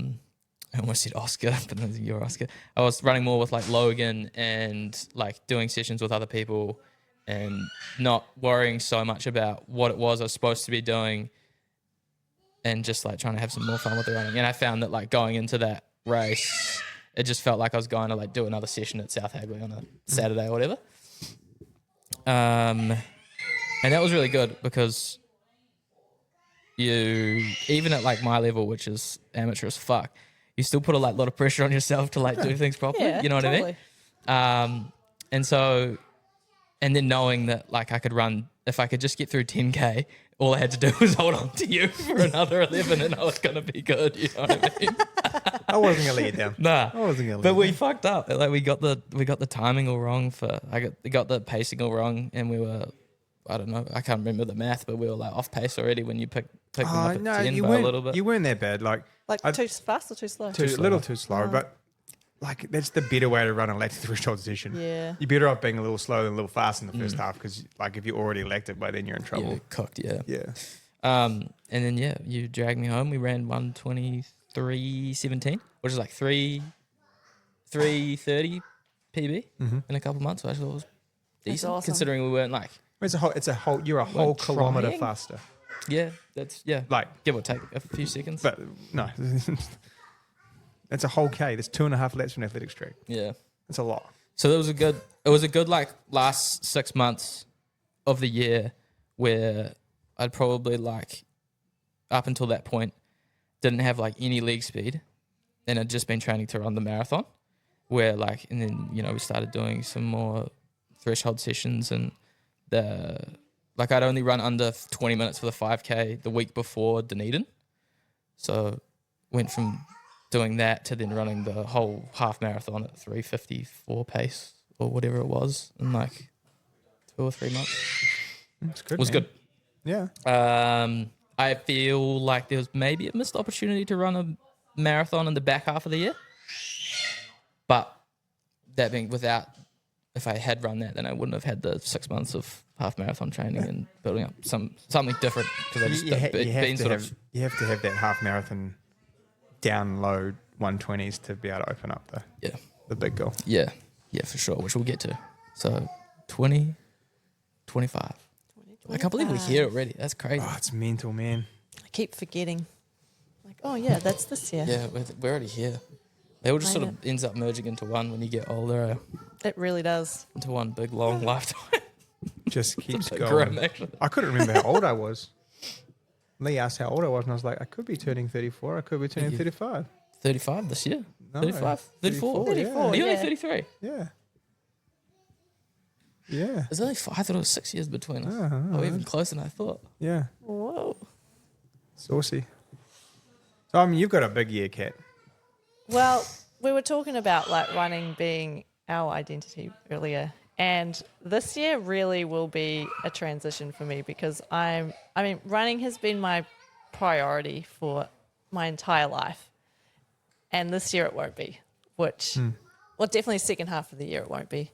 almost said Oscar, but no, you're Oscar. I was running more with like Logan and like doing sessions with other people and not worrying so much about what it was I was supposed to be doing and just like trying to have some more fun with the running. And I found that like going into that race, it just felt like I was going to like do another session at South Hagley on a Saturday or whatever. And that was really good because you, even at like my level, which is amateur as fuck, you still put a like lot of pressure on yourself to like do things properly. Yeah, You know what totally. I mean? And then knowing that like I could run, if I could just get through 10K, all I had to do was hold on to you for another 11 and I was going to be good. You know what I mean? I wasn't gonna let you down. Nah. I wasn't gonna. But let we you fucked up. Like we got the timing all wrong we got the pacing all wrong, and we were, I don't know, I can't remember the math, but we were like off pace already when you picked them down. up at 10 you by a weren't. little bit. You weren't that bad. Like Like I- too fast or too slow? a slow. little too slow, but like that's the better way to run a lactic threshold session. Yeah. You're better off being a little slow than a little fast in the first half because like if you're already lactic by then you're in Yeah, trouble. cooked. Yeah. Yeah. And then you dragged me home. We ran 1:23.17, which is like 3:30 PB in a couple of months. So I thought it was decent awesome. considering we weren't like It's a whole. You're a whole trying. kilometer faster. that's Like, give or take a few seconds. but no, that's a whole K. That's 2.5 laps from athletics track. Yeah. That's a lot. So it was a good like last 6 months of the year where I'd probably like up until that point didn't have like any leg speed and I'd just been training to run the marathon where like, and then, we started doing some more threshold sessions and I'd only run under 20 minutes for the 5K the week before Dunedin. So went from doing that to then running the whole half marathon at 3:54 pace or whatever it was in like 2 or 3 months. It's good. It was man. good. Yeah. I feel like there was maybe a missed opportunity to run a marathon in the back half of the year. But that being without if I had run that, then I wouldn't have had the 6 months of half marathon training and building up something different because I just You have to have that half marathon down low 120s to be able to open up the big goal. Yeah, for sure, which we'll get to. So 20, 25. I can't believe we're here already. That's crazy. Oh, it's mental, man. I keep forgetting. Like, oh yeah, that's this year. Yeah, we're already here. It all just sort of ends up merging into one when you get older. It really does. Into one big long lifetime. Just keeps going. Grim, actually. I couldn't remember how old I was. Lee asked how old I was, and I was like, I could be turning 34. I could be turning 35. 35 this year? No, 35? 34? 34, You're yeah. only 33? Yeah. Yeah. There's only I thought it was 6 years between us. Uh-huh. Oh, even closer than I thought. Yeah. Whoa. Saucy. So, I mean, you've got a big year, Kat. Well, we were talking about like running being our identity earlier, and this year really will be a transition for me because running has been my priority for my entire life, and this year it won't be. Well, definitely second half of the year it won't be.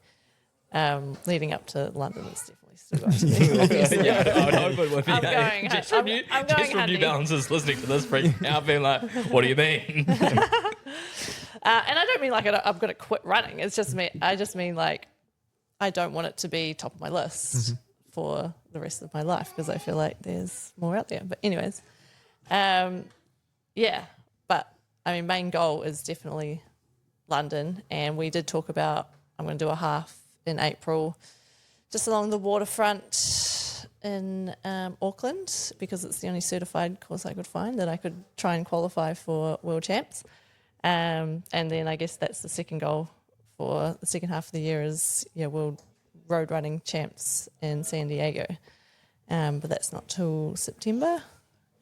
Leading up to London, it's definitely still going to be. Obviously. Yeah, I would hope it would be. I'm going. Just I'm from you, going just from handy. New Balances listening to this freaking out, being like, "What do you mean?" And I don't mean like I'm going to quit running. It's just me. I just mean like I don't want it to be top of my list for the rest of my life because I feel like there's more out there. But anyways, yeah. But I mean, main goal is definitely London, and we did talk about I'm going to do a half in April, just along the waterfront in Auckland because it's the only certified course I could find that I could try and qualify for World Champs. And then I guess that's the second goal for the second half of the year is World Road Running Champs in San Diego. But that's not till September.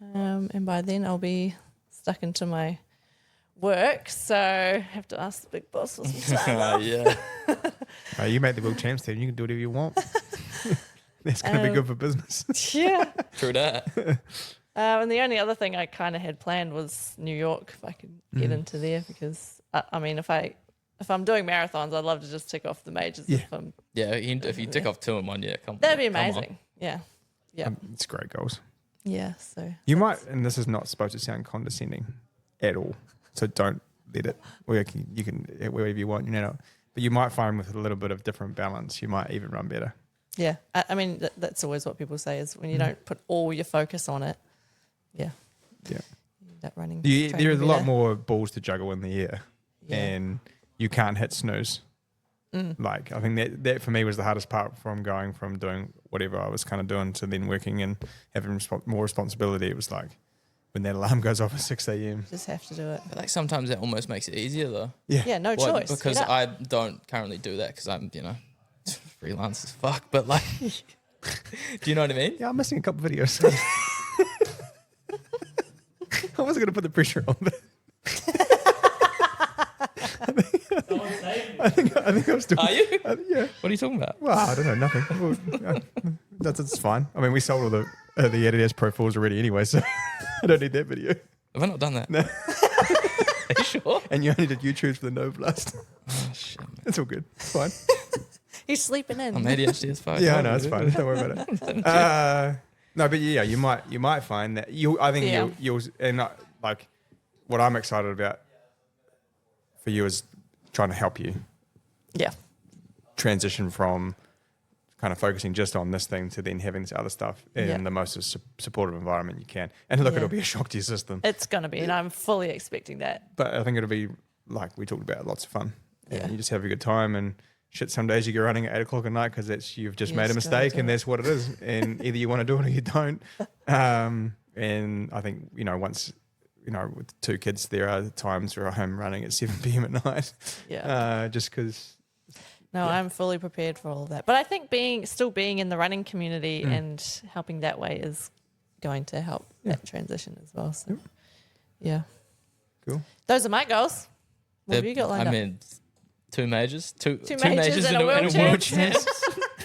And by then I'll be stuck into my work, so I have to ask the big boss for some time off. Yeah. You make the World Champs team. You can do whatever you want. That's going to be good for business. Yeah. True that. And the only other thing I kind of had planned was New York, if I could get into there, because I mean, if I'm doing marathons, I'd love to just tick off the majors. Yeah. If you tick off 2 in 1 year, That'd be come on. amazing. Yeah. Yeah. It's great goals. Yeah. So You might, and this is not supposed to sound condescending at all, so don't let it. Or you can wherever you want, but you might find with a little bit of different balance, you might even run better. yeah, I mean that's always what people say is when you don't put all your focus on it. Yeah. Yeah. You end up running. There is a lot better. more balls to juggle in the year, Yeah. and you can't hit snooze. Like I think that for me was the hardest part from going from doing whatever I was kind of doing to then working and having more responsibility. It was like when that alarm goes off at 6 a.m. Just have to do it. But like sometimes that almost makes it easier though. Yeah, no Well, choice. because Get up. I don't currently do that because I'm, freelance as fuck. But like, do you know what I mean? Yeah, I'm missing a couple videos. I wasn't going to put the pressure on, but I think I was doing. Are you? Yeah. What are you talking about? Well, I don't know, nothing. That's fine. I mean, we sold all the Adidas Pro 4s already anyway, so I don't need that video. Have I not done that? No. Are you sure? And you only did YouTube's for the No Blast. Oh shit, man. It's all good. It's fine. He's sleeping in. I'm ADHD as fuck. Yeah, I know. It's fine. Don't worry about it. No, but yeah, you might find that I think Yeah. you'll and like what I'm excited about for you is trying to help you Yeah. transition from kind of focusing just on this thing to then having this other stuff in Yeah. the most supportive environment you can. And look, Yeah. it'll be a shock to your system, It's going to be, and I'm fully expecting that. but I think it'll be like we talked about, lots of fun. Yeah. And you just have a good time and. Shit, some days you go running at 8 o'clock at night because you've just You made a just gotta mistake do and it. that's what it is. And either you want to do it or you don't. And I think, once, with 2 kids, there are times where I'm running at 7 p.m. at night. Yeah. Just because. No, I'm fully prepared for all of that. But I think still being in the running community and helping that way is going to help that transition as well. So, yeah. Cool. Those are my goals. What have you got lined up? I mean, 2 majors, two majors and a world champs.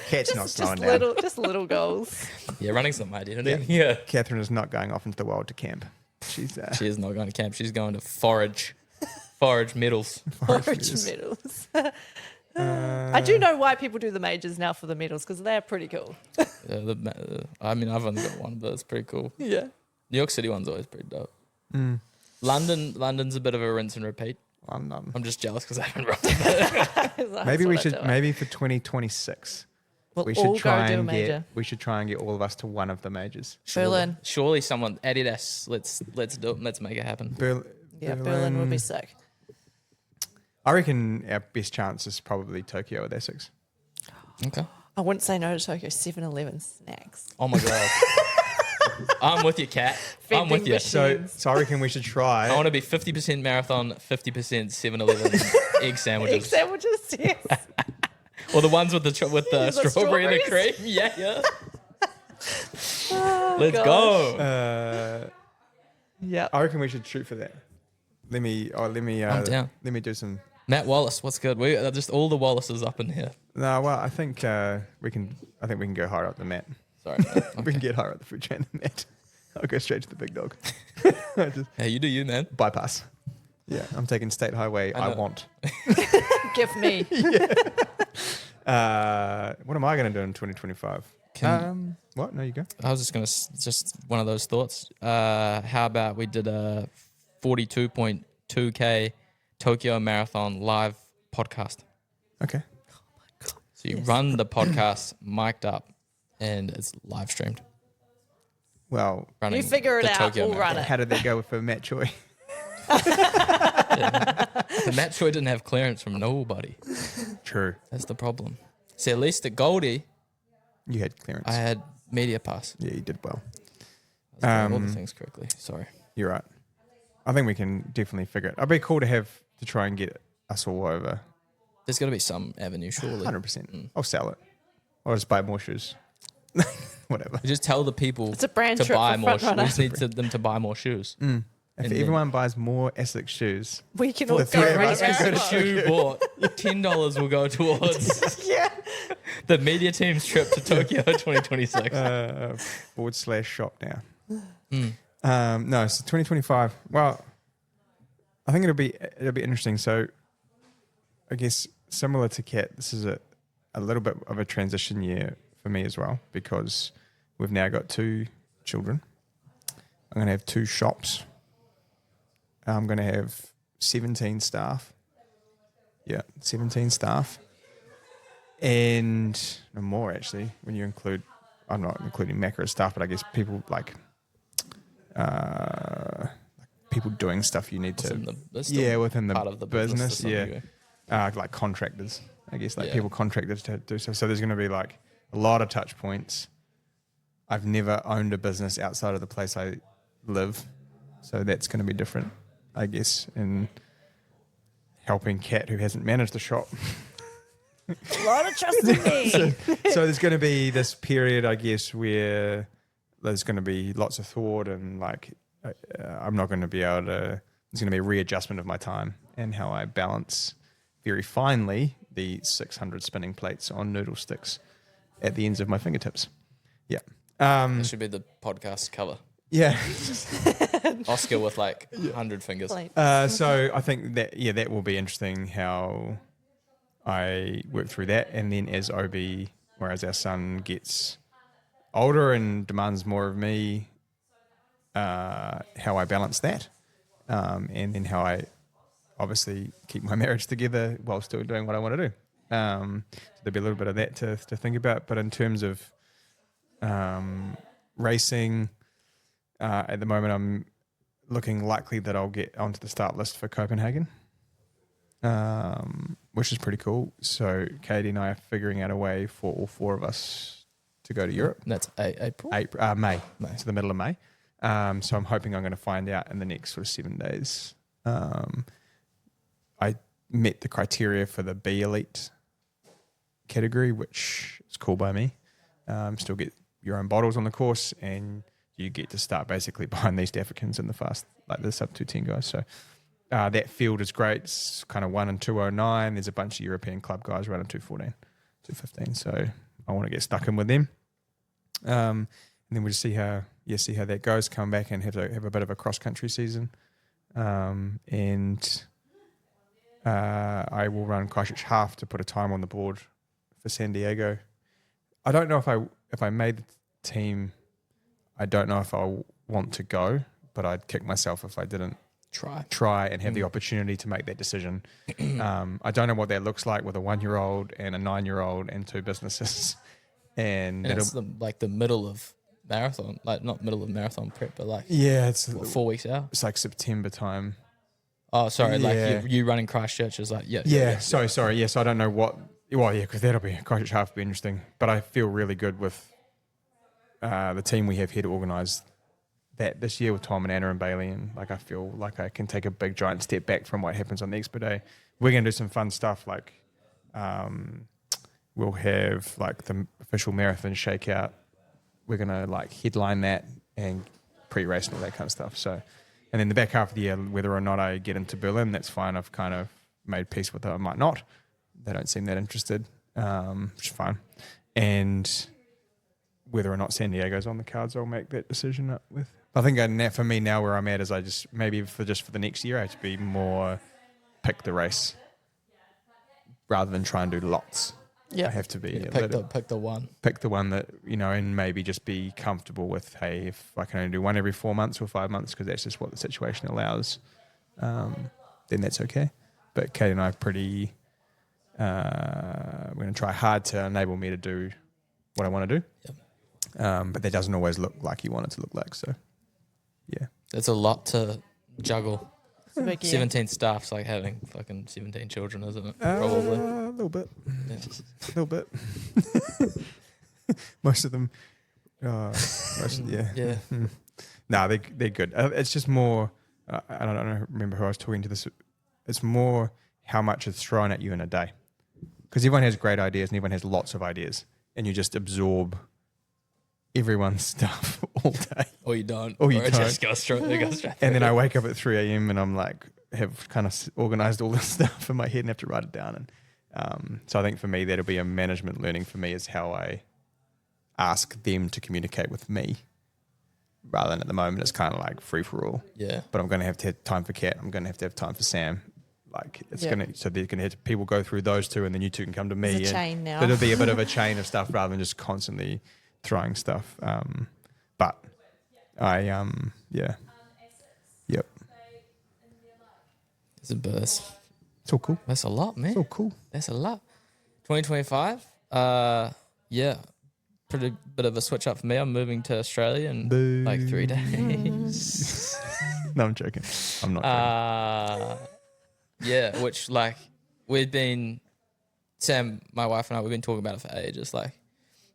Kat's not slowing down. little goals. Yeah, running's not my identity. Yeah. Catherine is not going off into the wild to camp. She's She is not going to camp. She's going to forage medals. Orange medals. I do know why people do the majors now for the medals because they're pretty cool. Yeah, I mean, I've only got one, but it's pretty cool. Yeah. New York City one's always pretty dope. Mm. London's a bit of a rinse and repeat. I'm just jealous because I haven't run it. Maybe for 2026. We'll we all should try go do a and major. get all of us to one of the majors. Berlin. Surely someone Adidas. Let's do it. Let's make it happen. Berlin would be sick. I reckon our best chance is probably Tokyo with Essex. Okay. I wouldn't say no to Tokyo 7-Eleven snacks. Oh my god. I'm with you, Kat. I'm with you. So I reckon we should try. I want to be 50% marathon, 50% 7-Eleven egg sandwiches. Egg sandwiches, yes. Or the ones with the strawberry and the strawberries. cream. Yeah. Oh, Let's gosh. go. Yeah. I reckon we should shoot for that. Let me I'm down. Let me do some. Matt Wallace, what's good? We just all the Wallaces up in here. No, well, I think we can go higher up the mat. Sorry. We can get higher up the food chain than that. I'll go straight to the big dog. Just Hey, you do you, man. bypass. Yeah, I'm taking State Highway. I know. want. Give me. What am I going to do in 2025? What? No, you go. I was just going to, just one of those thoughts. How about we did a 42.2K Tokyo Marathon live podcast? Okay. So you run the podcast mic'd up and it's live streamed. Well, Running You figure it the out, Tokyo we'll Marathon. run it. how did that go for Matt Choi? The Matt Choi didn't have clearance from nobody. True. That's the problem. See, at least at Goldie, You had clearance. I had media pass. Yeah, you did well. I was doing all the things correctly. Sorry. You're right. I think we can definitely figure it. It'd be cool to try and get us all over. There's got to be some avenue, surely. 100%. I'll sell it. I'll just buy more shoes. Whatever. We just tell the people It's a brand to trip buy for more shoes. Front We just need them to buy more shoes. If And then- everyone buys more Essex shoes, We can all The go three of right us can go Every to shoe bought, $10 will go towards Yeah. the media team's trip to Tokyo 2026. /shop now. No, so 2025. Well, I think it'll be interesting. So, I guess similar to Kat, this is a little bit of a transition year for me as well because we've now got 2 children. I'm going to have 2 shops. I'm going to have 17 staff. Yeah, 17 staff. And no more actually when you include, I'm not including macro staff, but I guess people like people doing stuff you need They're still within the part of the business, to some degree. like contractors, I guess, like Yeah. people contractors to do so. So there's going to be like a lot of touch points. I've never owned a business outside of the place I live, so that's going to be different, I guess, in helping Kat, who hasn't managed the shop. A lot of trust in me. So there's going to be this period, I guess, where there's going to be lots of thought and like I'm not going to be able to. There's going to be a readjustment of my time and how I balance very finely the 600 spinning plates on noodle sticks at the ends of my fingertips. Yeah. That should be the podcast cover. Yeah. Oscar with like 100 fingers. Like, So I think that will be interesting how I work through that, and then as Obi, whereas our son gets older and demands more of me, how I balance that, and then how I obviously keep my marriage together while still doing what I want to do. So there'll be a little bit of that to think about. But in terms of racing, at the moment I'm looking likely that I'll get onto the start list for Copenhagen, which is pretty cool. So Katie and I are figuring out a way for all 4 of us to go to Europe. That's April. May. To the middle of May. So I'm hoping I'm going to find out in the next sort of 7 days. I met the criteria for the B Elite category, which is cool by me. Still get your own bottles on the course, and you get to start basically behind these Africans in the fast, like the sub 210 guys. So that field is great. It's kind of 1 and 209. There's a bunch of European club guys running 214, 215. So I want to get stuck in with them. And then we'll just see how that goes. Come back and have a bit of a cross country season, and I will run Christchurch half to put a time on the board for San Diego. I don't know if I made the team. I don't know if I want to go, but I'd kick myself if I didn't try and have the opportunity to make that decision. I don't know what that looks like with a 1-year-old and a 9-year-old and 2 businesses. And it's the middle of marathon, like not middle of marathon prep, but like it's 4 weeks out. It's like September time. Oh, sorry, Yeah. like you running Christchurch is like Sorry. Yes, I don't know what. Well, yeah, because that'll be Christchurch half will be interesting. But I feel really good with the team we have here to organise that this year with Tom and Anna and Bailey, and like I feel like I can take a big giant step back from what happens on the Expo Day. We're gonna do some fun stuff like we'll have like the official marathon shakeout. We're gonna like headline that and pre-race and all that kind of stuff. So, and then the back half of the year, whether or not I get into Berlin, that's fine. I've kind of made peace with it. I might not. They don't seem that interested, which is fine. And whether or not San Diego's on the cards, I'll make that decision up with. I think for me now where I'm at is I just maybe for the next year I have to be more pick the race rather than try and do lots. Yeah. I have to be pick the one. Pick the one that, and maybe just be comfortable with, hey, if I can only do one every 4 months or 5 months because that's just what the situation allows, then that's okay. But Kate and I are pretty, we're going to try hard to enable me to do what I want to do. Yep. But that doesn't always look like you want it to look like. So, yeah. It's a lot to juggle. It's a big year. 17 staff's like having fucking 17 children, isn't it? Probably. A little bit. Yeah. A little bit. Most of them. Yeah. Yeah. No, they're good. It's just more. I don't remember who I was talking to this. It's more how much is thrown at you in a day, because everyone has great ideas and everyone has lots of ideas, and you just absorb everyone's stuff all day. Or you don't. Or you it don't. just goes straight. And then I wake up at 3 a.m. and I'm like, have kind of organized all this stuff in my head and have to write it down. And so I think for me, that'll be a management learning for me, is how I ask them to communicate with me, rather than at the moment it's kind of like free for all. Yeah. But I'm going to have time for Kat. I'm going to have time for Sam. Like it's Yeah. so they're going to have people go through those two, and then you two can come to me. There's a and chain now. It'll be a bit of a chain of stuff rather than just constantly throwing stuff. But I yep. It's a burst. It's all cool. That's a lot, man. It's all cool. That's a lot. 2025. Yeah. Pretty bit of a switch up for me. I'm moving to Australia in like 3 days. No, I'm joking. I'm not joking. Yeah, which like Sam, my wife and I, we've been talking about it for ages. Like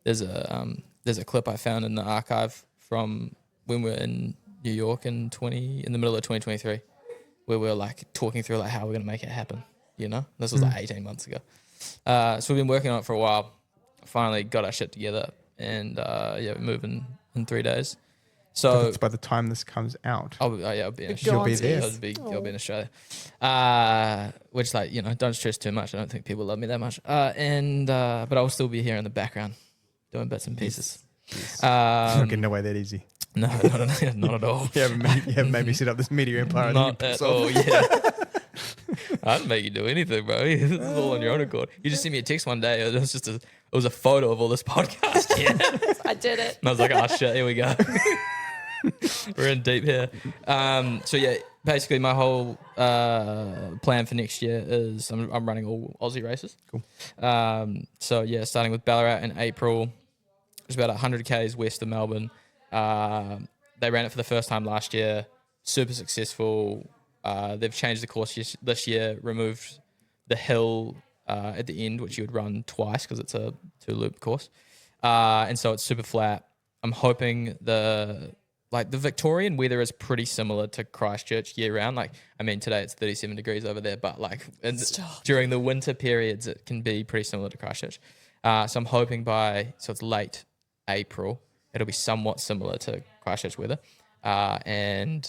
there's a clip I found in the archive from when we were in New York in the middle of 2023, where we were like talking through like how we're gonna make it happen. This was like 18 months ago. So we've been working on it for a while. Finally got our shit together, and we're moving in 3 days. So By the time this comes out, I'll be in Australia. You'll be there. I'll be in Australia. Which don't stress too much. I don't think people love me that much. But I'll still be here in the background doing bits and pieces. it's not getting away that easy. No, not at all. You haven't made me set up this media empire. Not at all. Yeah. I didn't make you do anything, bro. This is all on your own accord. You just sent me a text one day. It was just it was a photo of all this podcast. Yeah. I did it. And I was like, oh shit, here we go. We're in deep here. So yeah, basically my whole plan for next year is I'm running all Aussie races. Cool. So yeah, starting with Ballarat in April. It's about 100 k's west of Melbourne. They ran it for the first time last year. Super successful. They've changed the course this year, removed the hill at the end, which you would run twice because it's a 2-loop course. And so it's super flat. I'm hoping the Victorian weather is pretty similar to Christchurch year round. Today it's 37 degrees over there, but during the winter periods, it can be pretty similar to Christchurch. So I'm hoping so it's late April, it'll be somewhat similar to Christchurch weather. And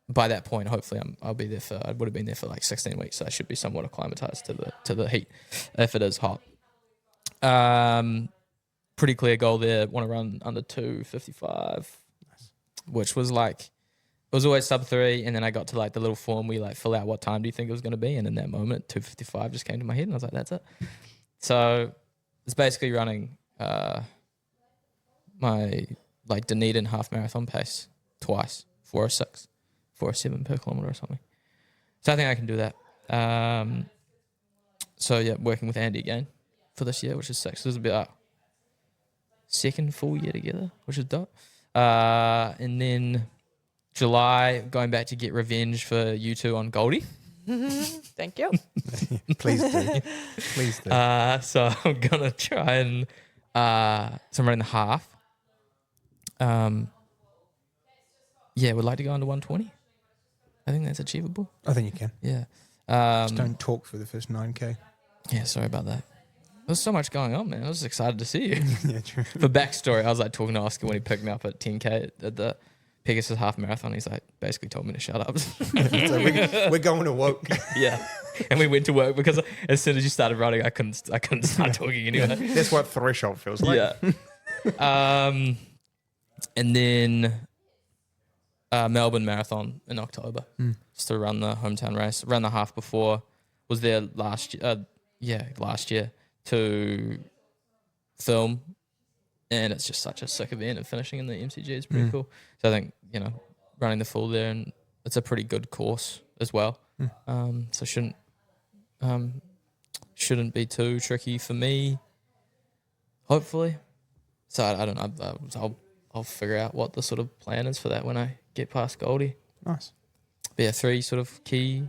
by that point, hopefully I'll be there I would have been there for like 16 weeks. So I should be somewhat acclimatized to the heat if it is hot. Pretty clear goal there. Want to run under 2:55, which was like was always sub 3, and then I got to like the little form where you like fill out what time do you think it was going to be, and in that moment 2:55 just came to my head, and I was like, that's it. So it's basically running my like Dunedin half marathon pace twice, 4:06, 4:07 per kilometre or something. So I think I can do that. So yeah, working with Andy again for this year, which is sick. So this will be our second full year together, which is dope. And then July, going back to get revenge for you two on Goldie. Thank you. Please do. Please do. So I'm gonna try and so I'm running the half. Yeah, we'd like to go under 120. I think that's achievable. I think you can. Yeah. Just don't talk for the first 9K. Yeah, sorry about that. There's so much going on, man. I was excited to see you. Yeah, true. For backstory, I was like talking to Oska when he picked me up at 10K at the Pegasus half marathon. He's like basically told me to shut up. So we're going to woke. Yeah. And we went to work because as soon as you started running, I couldn't start talking anyway. That's what threshold feels like. Yeah. And then Melbourne Marathon in October. Just to run the hometown race. Ran the half before. Was there last year to film. And it's just such a sick event, and finishing in the MCG is pretty cool. So I think, running the full there, and it's a pretty good course as well. So shouldn't be too tricky for me, hopefully. So I don't know. I'll figure out what the sort of plan is for that when I get past Goldie. Nice. But yeah, 3 sort of key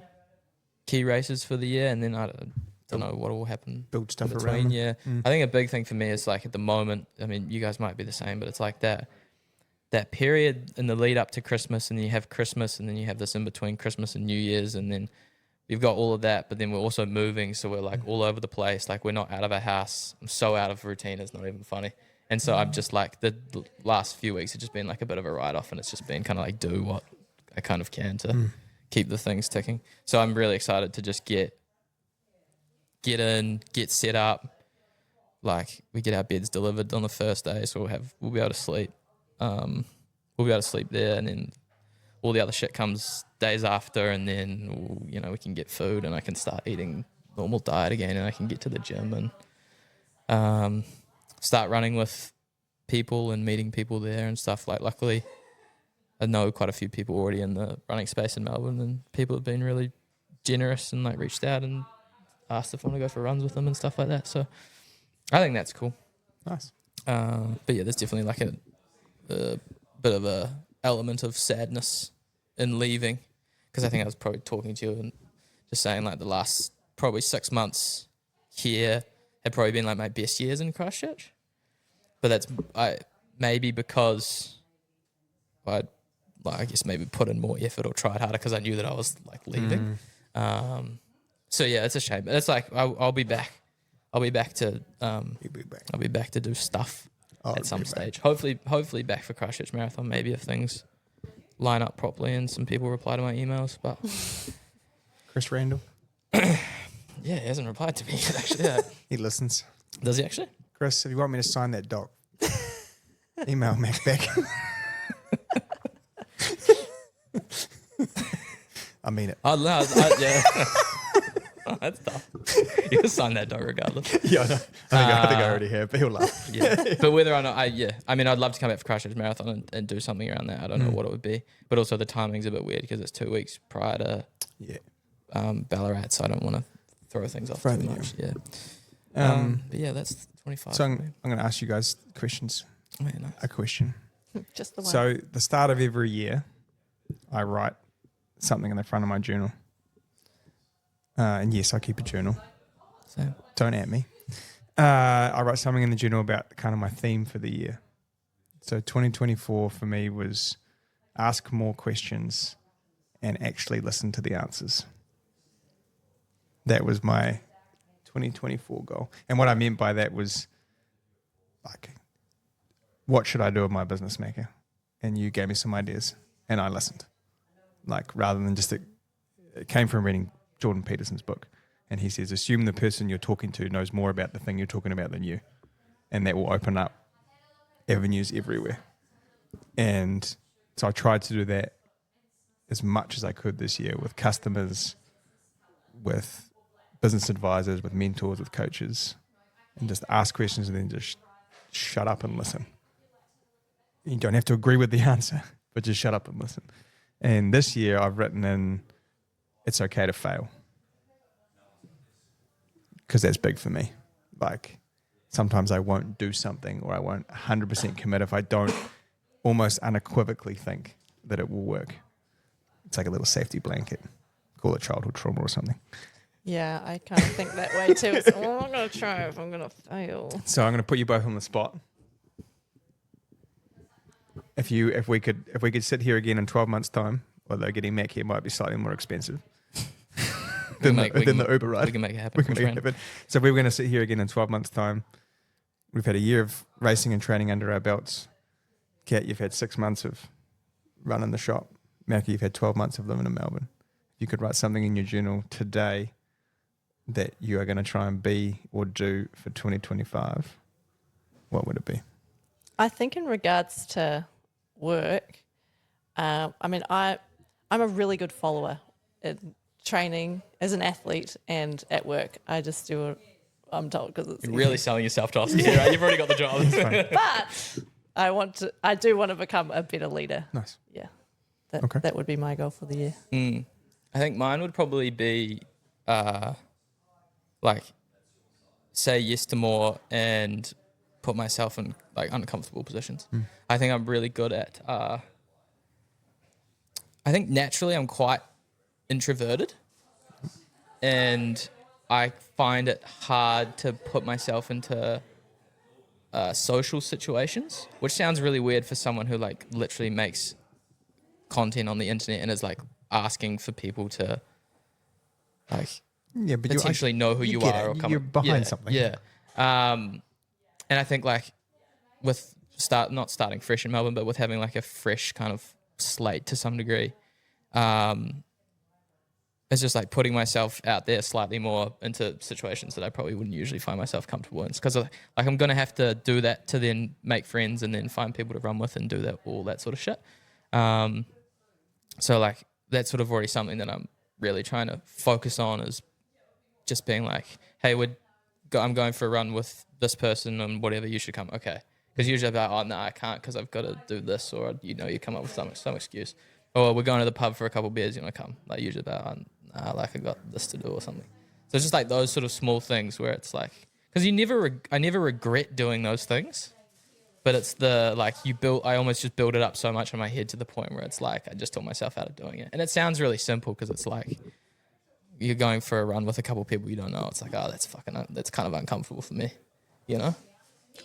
races for the year, and then I don't know what will happen. Build stuff in between. around them. Yeah. I think a big thing for me is like at the moment, I mean, you guys might be the same, but it's like that period in the lead up to Christmas, and then you have Christmas, and then you have this in between Christmas and New Year's, and then you've got all of that, but then we're also moving, so we're like all over the place. Like we're not out of our house. I'm so out of routine, it's not even funny. And so I'm just like the last few weeks have just been like a bit of a write-off, and it's just been kind of like do what I kind of can to keep the things ticking. So I'm really excited to just get in, get set up. Like we get our beds delivered on the first day, so we'll be able to sleep. We'll be able to sleep there, and then all the other shit comes days after, and then we can get food, and I can start eating normal diet again, and I can get to the gym and start running with people and meeting people there and stuff. Like luckily, I know quite a few people already in the running space in Melbourne, and people have been really generous and like reached out and asked if I want to go for runs with them and stuff like that. So I think that's cool. Nice. But yeah, there's definitely like a bit of a element of sadness in leaving, because I think I was probably talking to you and just saying like the last probably 6 months here had probably been like my best years in Christchurch. But that's maybe because I guess maybe put in more effort or tried harder because I knew that I was like leaving. So yeah, it's a shame. But it's like I'll be back. I'll be back to I'll be back to do stuff at some stage. Hopefully back for Christchurch Marathon. Maybe if things line up properly and some people reply to my emails. But Chris Randall. yeah, he hasn't replied to me yet, actually. Yeah. He listens. Does he actually? Chris, if you want me to sign that doc, email Mac back. I mean it. Yeah. Oh, that's tough. You can sign that dog regardless. Yeah, I know. I think I already have, but he'll laugh. Yeah. But whether or not I mean, I'd love to come back for Christchurch Marathon and do something around that. I don't know what it would be. But also the timing's a bit weird because it's 2 weeks prior to Ballarat, so I don't want to throw things off too much. Yeah. But yeah, that's 25. So I'm going to ask you guys questions. Oh, yeah, nice. A question. Just the one. So the start of every year, I write something in the front of my journal. And yes, I keep a journal. Same. Don't at me. I write something in the journal about kind of my theme for the year. So 2024 for me was ask more questions and actually listen to the answers. That was my 2024 goal. And what I meant by that was like, what should I do with my business maker? And you gave me some ideas and I listened. Like rather than just it came from reading Jordan Peterson's book. And he says, assume the person you're talking to knows more about the thing you're talking about than you. And that will open up avenues everywhere. And so I tried to do that as much as I could this year with customers, with business advisors, with mentors, with coaches, and just ask questions and then just shut up and listen. You don't have to agree with the answer, but just shut up and listen. And this year I've written in, it's okay to fail. Because that's big for me. Like sometimes I won't do something or I won't 100% commit if I don't almost unequivocally think that it will work. It's like a little safety blanket. Call it childhood trauma or something. Yeah, I kind of think that way too. It's, I'm going to try if I'm going to fail. So I'm going to put you both on the spot. If we could sit here again in 12 months' time, although getting Mac here might be slightly more expensive than the Uber ride. We can make it happen. So if we were going to sit here again in 12 months' time, we've had a year of racing and training under our belts. Kat, you've had 6 months of running the shop. Mackie, you've had 12 months of living in Melbourne. If you could write something in your journal today that you are going to try and be or do for 2025, what would it be? I think in regards to work, I'm a really good follower in training as an athlete and at work. I just do what I'm told because it's You're really selling yourself to Aussie here, right? You've already got the job. But I do want to become a better leader. Nice. Yeah. Okay. That would be my goal for the year. I think mine would probably be like say yes to more and put myself in like uncomfortable positions. I think I'm really good at I think naturally I'm quite introverted and I find it hard to put myself into social situations, which sounds really weird for someone who like literally makes content on the internet and is like asking for people to like but potentially know who you are or come. You're behind something. Yeah. And I think like with not starting fresh in Melbourne, but with having like a fresh kind of slate to some degree, it's just like putting myself out there slightly more into situations that I probably wouldn't usually find myself comfortable in. Because like I'm going to have to do that to then make friends and then find people to run with and do that, all that sort of shit. So like that's sort of already something that I'm really trying to focus on is just being like, hey, I'm going for a run with this person and whatever, you should come. Okay. Because usually I'm like, oh, no, I can't because I've got to do this, or, you come up with some excuse. Or we're going to the pub for a couple of beers, you want to come. Like usually about, like I got this to do or something. So it's just like those sort of small things where it's like, because I never regret doing those things, but it's the, like I almost just build it up so much in my head to the point where it's like, I just talk myself out of doing it. And it sounds really simple because it's like, you're going for a run with a couple of people you don't know. It's like, oh, that's kind of uncomfortable for me, you know?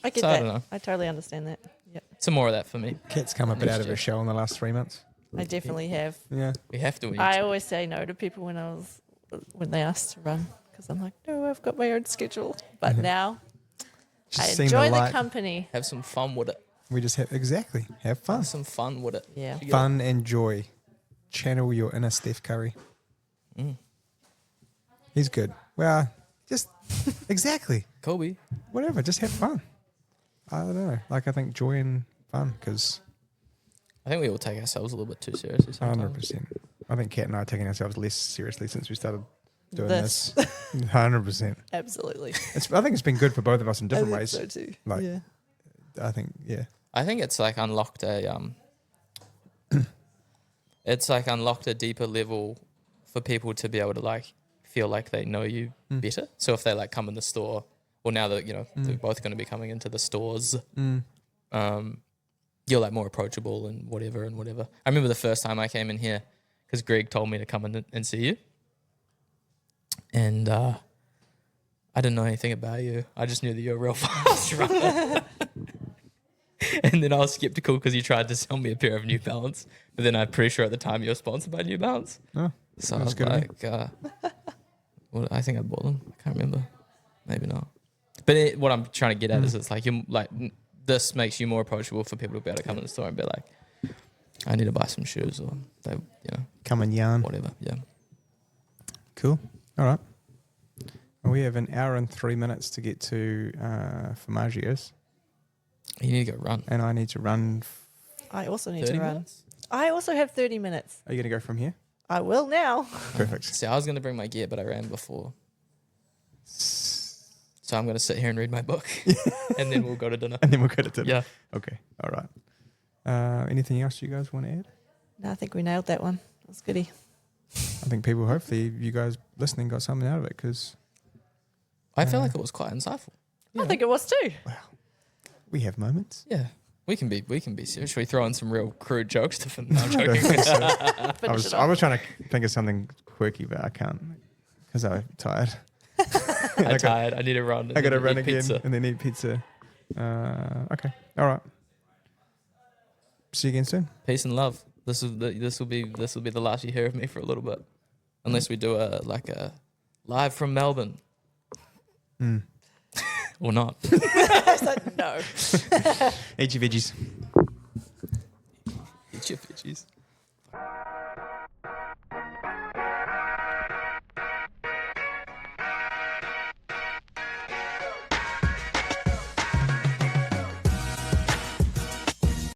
I get So, that. I don't know. I totally understand that. Yep. Some more of that for me. Kat's come a bit out of her shell in the last 3 months. I definitely have. Yeah. We have to. I always say no to people when they ask to run because I'm like, no, I've got my own schedule. But now Just I seen enjoy the light. company. have some fun with it. We just have fun. Have some fun with it. Yeah. Fun and joy. Channel your inner Steph Curry. He's good. Well, just exactly. Kobe. Whatever. Just have fun. I don't know. Like I think joy and fun because I think we all take ourselves a little bit too seriously sometimes. 100%. I think Kat and I are taking ourselves less seriously since we started doing This. this. 100%. Absolutely. I think it's been good for both of us in different ways. So too. Like, yeah. I think, yeah. I think it's like unlocked a deeper level for people to be able to like feel like they know you better. So if they like come in the store, or now that they're both going to be coming into the stores, you're like more approachable and whatever. I remember the first time I came in here because Greg told me to come in and see you, and I didn't know anything about you. I just knew that you were real fast runner. And then I was skeptical because you tried to sell me a pair of New Balance, but then I'm pretty sure at the time you were sponsored by New Balance. Oh, so I was good like, well, I think I bought them. I can't remember. Maybe not. But what I'm trying to get at is it's like this makes you more approachable for people to be able to come in the store and be like, I need to buy some shoes or they, come and yarn. whatever. Yeah. Cool. All right. Well, we have an hour and 3 minutes to get to Formaggio's. You need to go run. And I need to run I also need 30 to run. minutes? I also have 30 minutes. Are you going to go from here? I will now. Perfect. See, I was going to bring my gear, but I ran before. So I'm going to sit here and read my book. And then we'll go to dinner. And then we'll go to dinner. Yeah. Okay. All right. Anything else you guys want to add? No, I think we nailed that one. That was goody. I think people, hopefully, you guys listening got something out of it because I feel like it was quite insightful. I think it was too. we have moments. Yeah. We can be serious. Should we throw in some real crude jokes to finish? No, I'm I don't joking. think so. Finish it I off. was trying to think of something quirky, but I can't because I'm tired. I'm tired. I need to run. I got to and run eat again pizza. and then eat pizza. Okay. All right. See you again soon. Peace and love. This will be the last you hear of me for a little bit, unless we do a live from Melbourne or not. I said no. Eat your veggies. Eat your veggies.